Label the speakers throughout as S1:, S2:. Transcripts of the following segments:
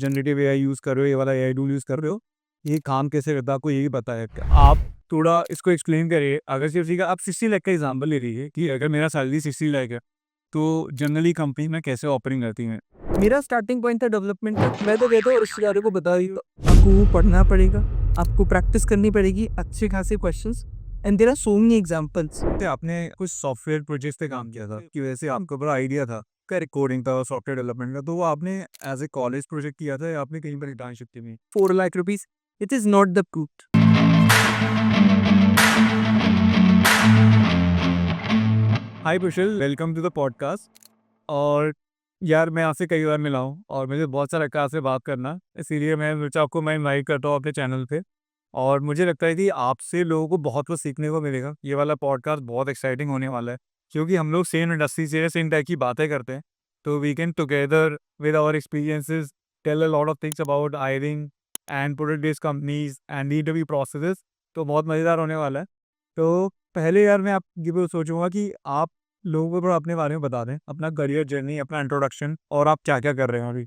S1: Generative AI use कर रहे हो, ये वाला एआई टूल यूज़ कर रहे हो, ये काम कैसे करता है आपको यही पता है। आप थोड़ा इसको एक्सप्लेन करिए। अगर सिर्फ सीखा आप 60 लाख का एग्जांपल ले लीजिए कि अगर मेरा सैलरी 60 लाख है, तो जनरली कंपनी में कैसे ऑपरेटिंग करती हैं?
S2: मेरा स्टार्टिंग पॉइंट था डेवलपमेंट का। मैं तो कहता हूँ रिश्तेदारों को बता रही हूँ, आपको वो पढ़ना पड़ेगा, आपको प्रैक्टिस करनी पड़ेगी अच्छे खासे questions and there are so many examples.
S1: तो आपने कुछ सॉफ्टवेयर प्रोजेक्ट्स पे काम किया था कि वैसे आपको बड़ा आइडिया था करेक्ट कोडिंग का और सॉफ्टवेयर डेवलपमेंट का, तो वो आपने एज ए कॉलेज प्रोजेक्ट किया था या आपने कहीं पर इंटर्नशिप की?
S2: 4 lakh rupees, it is not the truth.
S1: Hi Kushal, welcome to the podcast. और यार मैं आपसे कई बार मिला हूँ और मुझे बहुत सारा रखा आपसे बात करना, इसीलिए मैं सोचा आपको मैं इनवाइट करता हूँ अपने चैनल पे। और मुझे लगता है कि आपसे लोगों को बहुत कुछ सीखने को मिलेगा। ये वाला पॉडकास्ट बहुत एक्साइटिंग होने वाला है क्योंकि हम लोग सेम इंडस्ट्री से सेम टाइप की बातें करते हैं। तो we can together with our experiences tell a lot of things about hiring and product based companies and interview processes. तो बहुत मज़ेदार होने वाला है। तो पहले यार मैं आप ये भी सोचूंगा कि आप लोगों को थोड़ा अपने बारे में बता दें, अपना करियर जर्नी, अपना इंट्रोडक्शन और आप क्या क्या कर रहे हैं अभी।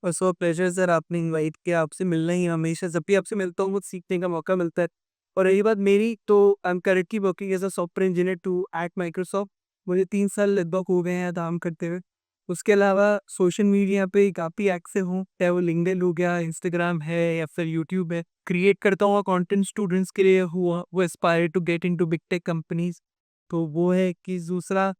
S2: और सो प्लेजर सर, आपने इनवाइट किया, आपसे मिलना ही हमेशा जब भी आपसे मिलता हूँ मुझे सीखने का मौका मिलता है। और रही बात मेरी, तो I am currently working as a software engineer two at Microsoft. मुझे 3 साल लगभग हो गए हैं काम करते हुए। उसके अलावा सोशल मीडिया पे काफ़ी एक्टिव हूँ, चाहे वो लिंक्डइन हो गया, इंस्टाग्राम है या फिर यूट्यूब है। क्रिएट करता हूँ कंटेंट स्टूडेंट्स के लिए हुआ वो aspire to get into big tech companies. तो वो है कि दूसरा,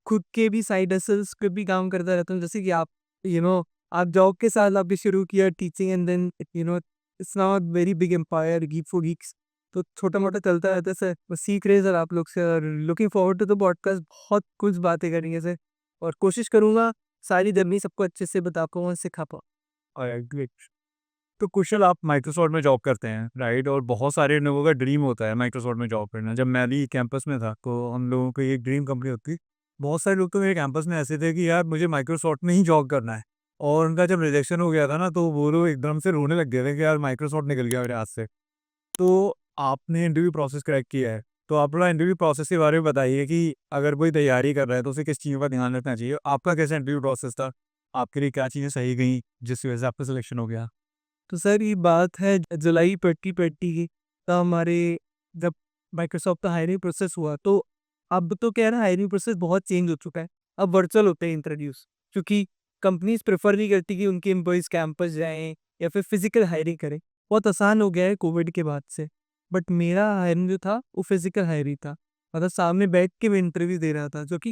S2: खुद के भी साइड हसल्स पे भी काम करता रहता हूँ, जैसे कि आप यू नो आप जॉब के साथ आपने शुरू किया teaching and then it's not very big empire geek for geeks. तो छोटा मोटा चलता रहता है सर, बस सीख रहे हैं सर आप लोग से और looking forward to the podcast. बहुत कुछ बातें करेंगे सर और कोशिश करूंगा सारी जर्नी सबको अच्छे से बता पाऊँ और सिखा पाऊँ।
S1: ग्रेट। तो कुशल, आप माइक्रोसॉफ्ट में जॉब करते हैं राइट, और बहुत सारे लोगों का ड्रीम होता है माइक्रोसॉफ्ट में जॉब करना। जब मैं भी कैंपस में था तो हम लोगों की एक ड्रीम कंपनी होती। बहुत सारे लोग तो मेरे कैंपस में ऐसे थे कि यार मुझे माइक्रोसॉफ्ट में ही जॉब करना है। और उनका जब रिजेक्शन हो गया था ना, तो वो लोग एकदम से रोने लग गए थे कि यार माइक्रोसॉफ्ट निकल गया मेरे हाथ से। तो आपने इंटरव्यू प्रोसेस क्रैक किया है, तो आप थोड़ा इंटरव्यू प्रोसेस के बारे में बताइए कि अगर कोई तैयारी कर रहा है तो उसे किस चीज़ों का ध्यान रखना चाहिए। आपका कैसा इंटरव्यू प्रोसेस था? आपके लिए क्या चीज़ें सही गई जिसकी वजह से आपका सिलेक्शन हो गया?
S2: तो सर ये बात है जुलाई 2020 की। तब हमारे जब माइक्रोसॉफ्ट का हायरिंग प्रोसेस हुआ, तो अब तो क्या है ना, हायरिंग प्रोसेस बहुत चेंज हो चुका है। अब वर्चुअल होते हैं इंटरव्यूज, क्योंकि कंपनीज प्रेफर नहीं करती कि उनके एम्प्लॉइज कैंपस जाएं या फिर फिजिकल हायरिंग करें। बहुत आसान हो गया है कोविड के बाद से। बट मेरा हायरिंग जो था वो फिजिकल हायरिंग था, मतलब सामने बैठ के मैं इंटरव्यू दे रहा था, जो कि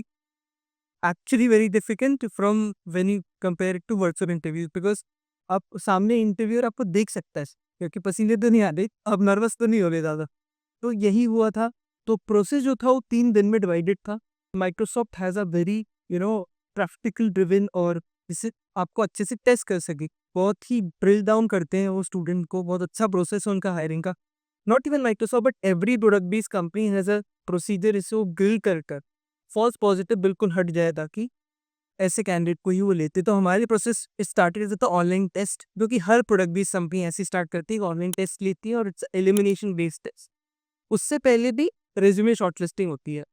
S2: actually very difficult from when you compare it to virtual interview, because आप सामने इंटरव्यूअर आपको देख सकता है, क्योंकि पसीने तो नहीं आ रहे, आप नर्वस तो नहीं हो रहे ज़्यादा। तो यही हुआ था। तो प्रोसेस जो था वो 3 दिन में डिवाइडेड था। Microsoft has a very practical driven, और जिससे आपको अच्छे से टेस्ट कर सके, बहुत ही ड्रिल डाउन करते हैं वो स्टूडेंट को। बहुत अच्छा प्रोसेस है उनका हायरिंग का। Not even Microsoft but every product based company has a procedure, इससे वो गिल कर फॉल्स पॉजिटिव बिल्कुल हट जाए, ताकि ऐसे कैंडिडेट को ही वो लेते। तो हमारी process started as online test, जो कि हर प्रोडक्ट बेस्ड कंपनी ऐसी स्टार्ट करती है, ऑनलाइन टेस्ट लेती है और इट्स एलिमिनेशन बेस्ड टेस्ट। उससे पहले भी रेज्यूमे शॉर्टलिस्टिंग होती है,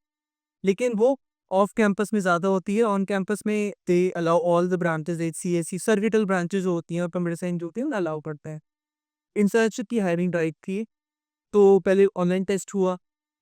S2: लेकिन वो ऑफ कैंपस में ज़्यादा होती है। ऑन कैंपस में they allow all the branches, HCSC सर्विटल ब्रांचेस जो होती हैं और कंप्यूटर साइंस जो होती है, उन्हें अलाउ करते हैं। इंटर्नशिप की हायरिंग ड्राइव थी, तो पहले ऑनलाइन टेस्ट हुआ,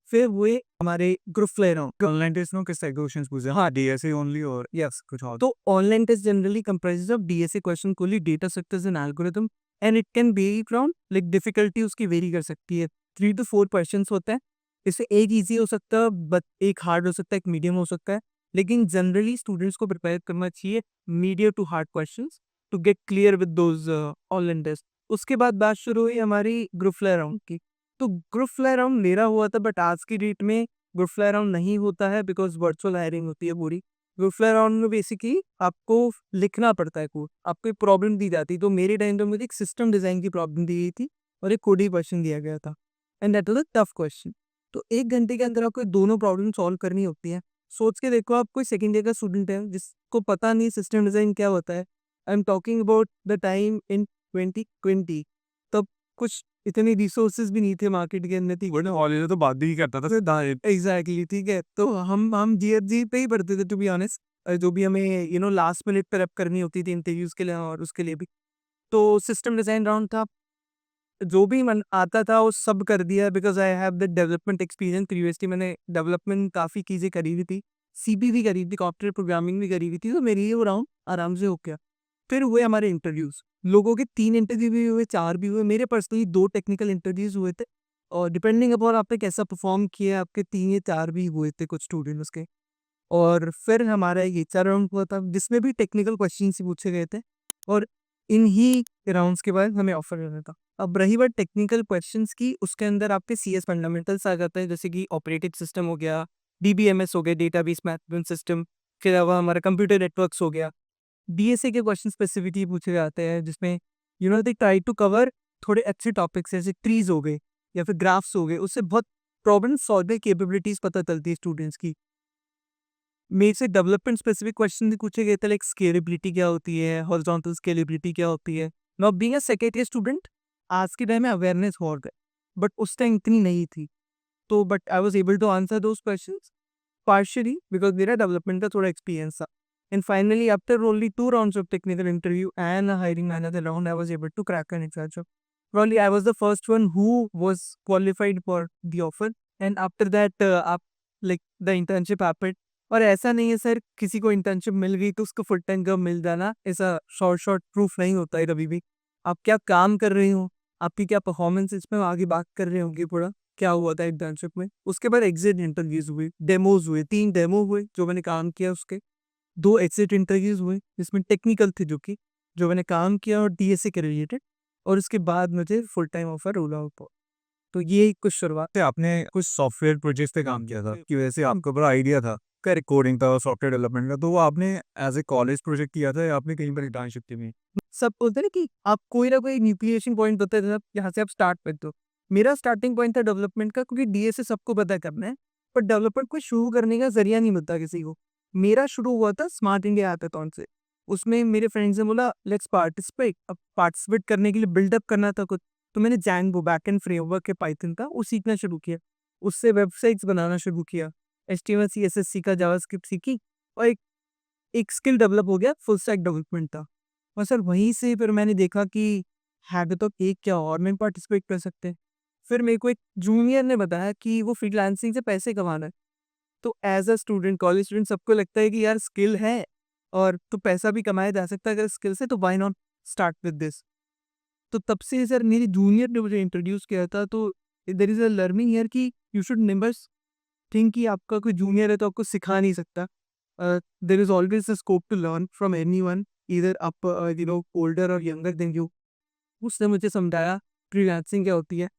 S2: फिर हुए हमारे group flair round.
S1: Online test में किस टाइप के क्वेश्चंस पूछे?
S2: हाँ,
S1: डीएसए ओनली और
S2: यस।
S1: कुछ और?
S2: तो online test generally comprises of DSA question, कोली data structures and algorithm, and it can vary from, like difficulty उसकी वेरी कर सकती है। 3 to 4 क्वेश्चंस होते हैं। इससे एक इजी हो सकता है, बट एक हार्ड हो सकता है, एक मीडियम हो सकता है। लेकिन जनरली स्टूडेंट्स को प्रिपेयर करना चाहिए medium to hard questions to get clear with those online test. उसके बाद बात शुरू हुई हमारी ग्रुप फ्लेयर राउंड की। तो ग्रुप फ्लेयर राउंड मेरा हुआ था, बट आज की डेट में ग्रुप फ्लेयर राउंड नहीं होता है, बिकॉज वर्चुअल हायरिंग होती है पूरी। रिफ्लेयर राउंड में बेसिकली आपको लिखना पड़ता है कोड, आपको एक प्रॉब्लम दी जाती है। तो मेरे टाइम पे मुझे एक सिस्टम डिजाइन की प्रॉब्लम दी गई थी और एक कोडिंग क्वेश्चन दिया गया था, and that was a tough question. तो 1 घंटे के अंदर आपको दोनों प्रॉब्लम सॉल्व करनी होती है। सोच के देखो, आप कोई सेकेंड ईयर का स्टूडेंट है जिसको पता नहीं सिस्टम डिजाइन क्या होता है। I am talking about the time in 2020। तब कुछ इतने रिसोर्सेज भी नहीं थे मार्केट के अंदर, थी
S1: वरना हॉलीडे तो बात भी नहीं करता था सिर्फ
S2: एग्जैक्टली, ठीक है। तो हम जीएफजी पे ही पढ़ते थे, टू बी ऑनेस्ट। जो भी हमें लास्ट मिनट प्रेप करनी होती थी इंटरव्यूज के लिए और उसके लिए भी। तो सिस्टम डिज़ाइन राउंड था, जो भी मन आता था वो सब कर दिया because I have the development experience. Previously मैंने डेवलपमेंट काफ़ी चीज़ें करी हुई थी, सीपी भी करी थी, सॉफ्टवेयर प्रोग्रामिंग भी करी हुई थी, तो मेरी ये वो राउंड आराम से हो गया। फिर हुए हमारे इंटरव्यूज़, लोगों के 3 इंटरव्यू भी हुए, 4 भी हुए, मेरे पर्सनली 2 टेक्निकल इंटरव्यूज़ हुए थे और डिपेंडिंग अपॉन आपने कैसा परफ़ॉर्म किया, आपके 3 या 4 भी हुए थे कुछ स्टूडेंट्स के। और फिर हमारा एक एचआर राउंड हुआ था जिसमें भी टेक्निकल क्वेश्चंस ही पूछे गए थे और इन्हीं राउंड्स के बाद हमें ऑफर मिला था। अब रही बात टेक्निकल क्वेश्चंस की, उसके अंदर आपके सीएस फंडामेंटल्स आ जाते हैं, जैसे कि ऑपरेटिंग सिस्टम हो गया, डीबीएमएस हो गया, डेटाबेस मैनेजमेंट सिस्टम, के अलावा हमारा कंप्यूटर नेटवर्क्स हो गया। डीएसए के क्वेश्चन स्पेसिफिकली पूछे जाते हैं जिसमें दे ट्राई टू कवर थोड़े अच्छे टॉपिक्स जैसे ट्रीज हो गए या फिर ग्राफ्स हो गए, उससे बहुत प्रॉब्लम सॉल्विंग कैपेबिलिटीज पता चलती है स्टूडेंट्स की। मेरे से डेवलपमेंट स्पेसिफिक क्वेश्चन भी पूछे गए थे, लाइक स्केलेबिलिटी क्या होती है, हॉरिजॉन्टल स्केलेबिलिटी क्या होती है। Now being a second year student, आज के टाइम में अवेयरनेस हो गए, बट उस टाइम इतनी नहीं थी। तो but I was able to answer those questions partially because मेरा डेवलपमेंट का थोड़ा एक्सपीरियंस था। And finally after only 2 rounds of technical interview and a hiring manager round, I was able to crack an exam job. Probably I was the first one who was qualified for the offer, and after that आप like the internship happened। और ऐसा नहीं है sir किसी को internship मिल गई तो उसको फुल टाइम जॉब मिल जाना, ऐसा शॉर्ट प्रूफ नहीं होता है कभी भी। आप क्या काम कर रहे हो, आपकी क्या परफॉर्मेंस, इसमें आगे बात कर रहे होंगे पूरा क्या हुआ था इंटर्नशिप में। उसके बाद एग्जिट इंटरव्यूज हुए, डेमोज हुए, 3 डेमो हुए जो मैंने काम किया उसके, 2 एग्जिट इंटरव्यूज हुए जिसमें टेक्निकल थे जो मैंने काम किया और डीएसए के रिलेटेड, और उसके बाद मुझे full time offer roll out हुआ। तो ये कुछ शुरुआत।
S1: से आपने कुछ सॉफ्टवेयर प्रोजेक्ट्स पे काम किया था कि वजह से आपको बड़ा आइडिया था करेक्ट कोडिंग का और सॉफ्टवेयर डेवलपमेंट का, तो वो आपने एज ए कॉलेज प्रोजेक्ट किया था या आपने कहीं पर इंटर्नशिप की थी?
S2: सब बोलते हैं ना कि आप कोई ना कोई न्यूक्लिएशन पॉइंट बताते थे, यहाँ से आप स्टार्ट करते हो। मेरा स्टार्टिंग पॉइंट था डेवलपमेंट का, क्योंकि डीएसए सबको पता करना है, पर डेवलपमेंट को शुरू करने का जरिया नहीं मिलता किसी को। मेरा शुरू हुआ था स्मार्ट इंडिया हैकाथॉन से। उसमें मेरे फ्रेंड्स ने बोला लेट्स पार्टिसिपेट। अब पार्टिसिपेट करने के लिए बिल्डअप करना था कुछ, तो मैंने जैंगो बैकएंड फ्रेमवर्क के पाइथन का वो सीखना शुरू किया। उससे वेबसाइट्स बनाना शुरू किया, एचटीएमएल सीएसएस सीखा, जावास्क्रिप्ट सीखी, और एक स्किल डेवलप हो गया, फुल स्टैक डेवलपमेंट था। और सर वहीं से फिर मैंने देखा कि हैकाथॉन एक क्या और में पार्टिसिपेट कर सकते हैं। फिर मेरे को एक जूनियर ने बताया कि वो फ्रीलांसिंग से पैसे कमाना है। तो as a student, college student, सबको लगता है कि यार स्किल है और तो पैसा भी कमाया जा सकता है अगर स्किल से, तो why not start with this. तो तब से सर मेरी जूनियर ने मुझे इंट्रोड्यूस किया था। तो there is a learning here कि यू शुड नेवर थिंक कि आपका कोई जूनियर है तो आपको सिखा नहीं सकता। There is always a scope to learn from anyone, either up older और यंगर देन यू। उसने मुझे समझाया फ्रीलांसिंग क्या होती है,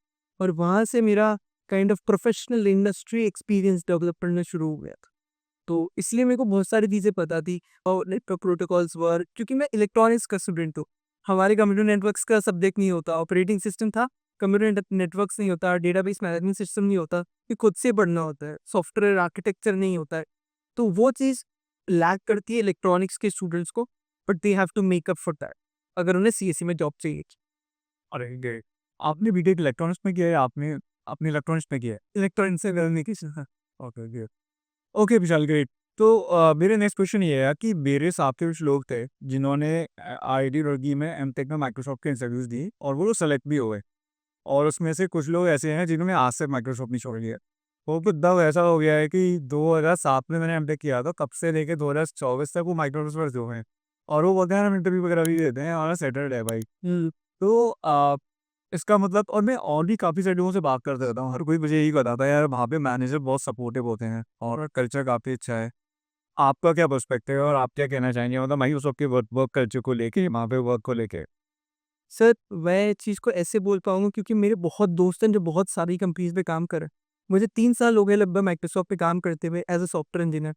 S2: और वहाँ से मेरा kind of professional industry experience develop करना शुरू हो गया था। तो इसलिए मेरे को बहुत सारी चीज़ें पता थी और नेटवर्क प्रोटोकॉल्स वर्क, क्योंकि मैं इलेक्ट्रॉनिक्स का स्टूडेंट हूँ। हमारे कंप्यूटर नेटवर्क्स का सब्जेक्ट नहीं होता, ऑपरेटिंग सिस्टम था, कंप्यूटर नेटवर्क्स नहीं होता, डेटाबेस मैनेजमेंट सिस्टम नहीं होता, ये खुद से पढ़ना होता है, सॉफ्टवेयर आर्किटेक्चर नहीं होता है। तो वो चीज़ लैक करती है इलेक्ट्रॉनिक्स के स्टूडेंट्स को, but they have to make up for that अगर उन्हें सीएसई में जॉब चाहिए।
S1: अरे ग्रेट। आपने बीटेक इलेक्ट्रॉनिक्स में किया है, आपने अपने इलेक्ट्रॉनिक्स में किया है?
S2: इलेक्ट्रॉनिक्स से करने की
S1: ओके ग्रेट। ओके विशाल ग्रेट। तो मेरे नेक्स्ट क्वेश्चन ये है कि मेरे साथ के कुछ लोग थे जिन्होंने आईआईटी रुड़की में एमटेक में माइक्रोसॉफ्ट के इंटरव्यूज दी और वो सेलेक्ट भी हुए, और उसमें से कुछ लोग ऐसे हैं जिन्होंने आज से माइक्रोसॉफ्ट नहीं छोड़ लिया। वो तब ऐसा हो गया है कि 2007 में मैंने एमटेक किया था, तब से लेके 2024 तक वो माइक्रोसॉफ्ट जो हैं, और वो बोलते हैं हम इंटरव्यू वगैरह भी देते हैं और सेटल्ड है भाई। तो इसका मतलब, और मैं और भी काफ़ी सारे लोगों से बात करता रहता हूँ, हर कोई मुझे यही बताता है यार वहाँ पे मैनेजर बहुत सपोर्टिव होते हैं और कल्चर काफ़ी अच्छा है। आपका क्या पर्सपेक्टिव है और आप क्या कहना चाहेंगे, मतलब माइक्रोसॉफ्ट के वर्क कल्चर को लेके, वहाँ पे वर्क को लेके?
S2: सर, मैं इस चीज़ को ऐसे बोल पाऊँगा क्योंकि मेरे बहुत दोस्त हैं जो बहुत सारी कंपनीज़ में काम कर रहे हैं। मुझे 3 साल हो गए लगभग माइक्रोसॉफ्ट पे काम करते हुए एज़ अ सॉफ्टवेयर इंजीनियर।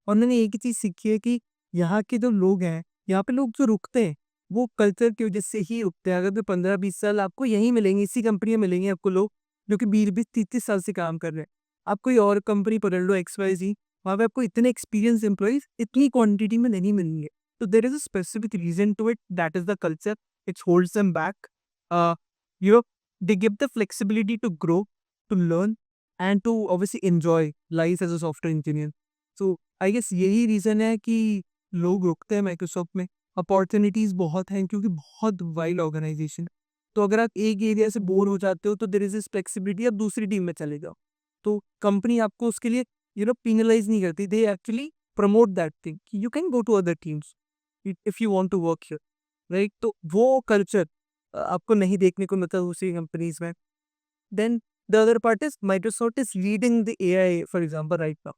S2: और मैंने एक ही चीज़ सीखी है कि यहाँ के जो लोग हैं, यहाँ पे लोग जो रुकते हैं, वो कल्चर की वजह से ही रुकते हैं। अगर तो 15-20 साल आपको यहीं मिलेंगे, इसी कंपनी में मिलेंगे आपको लोग, जो कि 20-20, 30-30 साल से काम कर रहे हैं। आप कोई और कंपनी पकड़ लो XYZ, वहाँ पे आपको इतने एक्सपीरियंस एम्प्लॉइज़ इतनी क्वांटिटी में नहीं मिलेंगे। तो there is a specific reason to it, that is the culture, it holds them back. Uh, you know, they give the flexibility to grow, to learn and to obviously enjoy life as a software engineer. So I guess यही reason है कि लोग रुकते हैं Microsoft में। Opportunities बहुत हैं क्योंकि बहुत वाइड ऑर्गेनाइजेशन। तो अगर आप एक एरिया से बोर हो जाते हो तो देयर इज़ दिस फ्लेक्सिबिलिटी, आप दूसरी टीम में चले जाओ। तो कंपनी आपको उसके लिए पेनलाइज़ नहीं करती, they actually promote that thing कि you can go to other teams if you want to work here, right? तो वो कल्चर आपको नहीं देखने को मिलता दूसरी कंपनीज़ में। Then the other part is Microsoft is leading the AI, for example, right now.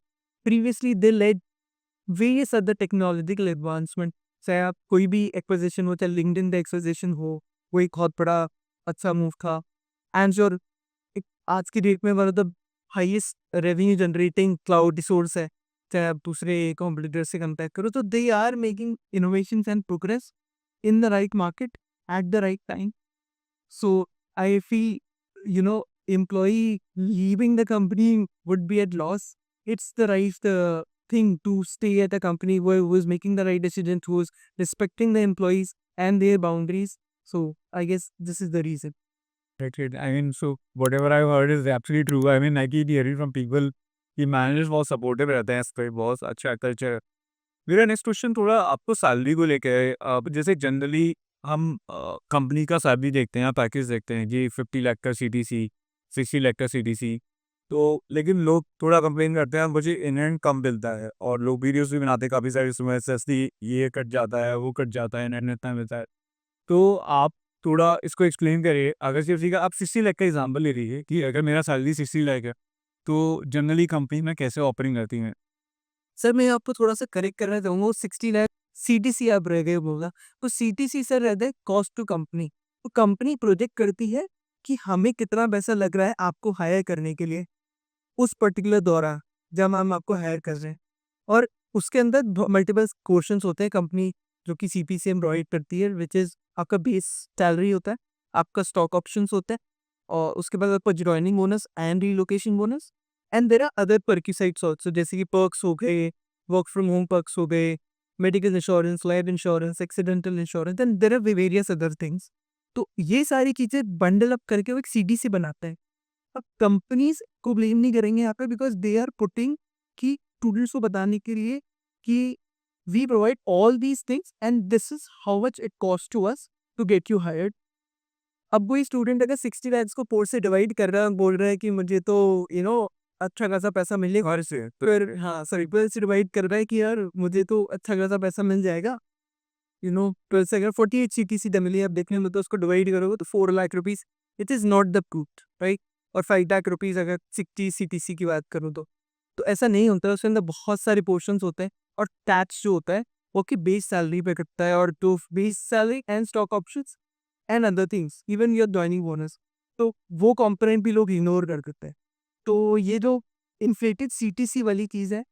S2: Previously, they led various other technological advancement. चाहे आप कोई भी एक्विजिशन हो, चाहे लिंक्डइन का एक्विजिशन हो, वो एक बहुत बड़ा अच्छा मूव था। एंड श्योर एक आज की डेट में one of the highest revenue generating cloud resource है, चाहे आप दूसरे कॉम्पिटिटर से कंपेयर करो। तो they are making innovation and progress in the right market at the right time. So I feel, employee leaving the company would be at loss. It's the right thing to stay at a company who is making the right decisions, who is respecting the employees and their boundaries. So I guess this is the reason.
S1: Right. I mean, so whatever I've heard is absolutely true. I mean, I keep hearing from people कि managers बहुत supportive रहते हैं, इस पे बहुत अच्छा culture है। मेरा नेक्स्ट क्वेश्चन थोड़ा आपको सैलरी को लेके है। जैसे जनरली हम कंपनी का सैलरी देखते हैं, पैकेज देखते हैं कि 50 लाख का सीटीसी, 60 लाख का सीटीसी। तो लेकिन लोग थोड़ा कंप्लेन करते हैं मुझे इन एंड कम मिलता है, और लोग वीडियोस भी बनाते हैं काफ़ी सारी, उसमें एसएसडी ये कट जाता है, वो कट जाता है, इन एंड इतना मिलता है। तो आप थोड़ा इसको एक्सप्लेन करिए। अगर सिर्फ का आप 60 लाख का एग्जांपल ले लीजिए कि अगर मेरा सैलरी 60 लाख है, तो जनरली कंपनी में कैसे ऑपरेटिंग करती हैं?
S2: सर मैं आपको थोड़ा सा करेक्ट करना चाहूँगा, वो 60 लाख सीटीसी आप रह गए बोलना। तो सीटीसी सर रहता है कॉस्ट टू कंपनी। तो कंपनी प्रोजेक्ट करती है कि हमें कितना पैसा लग रहा है आपको हायर करने के लिए उस पर्टिकुलर दौरान जब हम आपको हायर कर रहे हैं। और उसके अंदर मल्टीपल क्वेश्चंस होते हैं कंपनी जो कि सीपीसीएम प्रोवाइड करती है, विच इज़ आपका बेस सैलरी होता है, आपका स्टॉक ऑप्शंस होता है, और उसके बाद आपका joining bonus and relocation bonus, and there are other perquisites also, जैसे कि पर्क्स हो गए, वर्क फ्रॉम होम पर्क्स हो गए, medical insurance, life insurance, accidental insurance, and there are various other things. तो ये सारी चीज़ें बंडल अप करके वो एक सीडीसी बनाता है। अब कंपनीज को ब्लेम नहीं करेंगे यहाँ पे, बिकॉज दे आर पुटिंग कि स्टूडेंट्स को बताने के लिए कि we provide all these things and this is how much it cost to us to get you hired. अब वही स्टूडेंट अगर 60 लैक्स को 4 से डिवाइड कर रहा है, बोल रहा है कि मुझे तो अच्छा खासा पैसा मिलेगा,
S1: घर से
S2: फिर हाँ सॉरी 12 से डिवाइड कर रहा है कि यार मुझे तो अच्छा खासा पैसा मिल जाएगा, 12 से अगर 48 सीटीसी मिली आप देखने में, तो उसको डिवाइड करोगे तो 4 lakh rupees, it is not the truth, right? और 5 लाख रुपीज अगर 60 सीटीसी की बात करूँ तो ऐसा नहीं होता है। उसके अंदर बहुत सारे पोर्शंस होते हैं, और टैक्स जो होता है वो की बेस सैलरी पे कटता है, और to base salary and stock options and other things, even your joining bonus. तो वो कंपोनेंट भी लोग इग्नोर कर देते हैं। तो ये जो इन्फ्लेटेड सीटीसी वाली चीज़ है,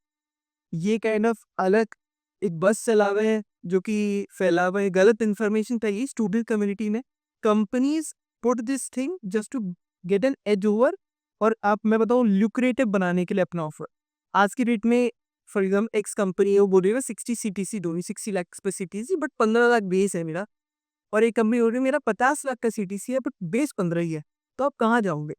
S2: ये काइंड ऑफ अलग एक बस चला हुआ है जो कि फैला हुआ है, गलत इन्फॉर्मेशन चाहिए स्टूडेंट कम्युनिटी में। Companies put this thing just to get an edge over, और आप मैं बताऊँ ल्यूक्रेटिव बनाने के लिए अपना ऑफर। आज की डेट में फॉर एग्जाम्पल एक्स कंपनी है, वो बोल रही है 60 सीटीसी दूंगी, 60 लाख पे सीटीसी, बट 15 लाख बेस है मेरा। और एक कंपनी बोल रही है मेरा 50 लाख का सीटीसी है बट बेस 15 ही है। तो आप कहाँ जाओगे?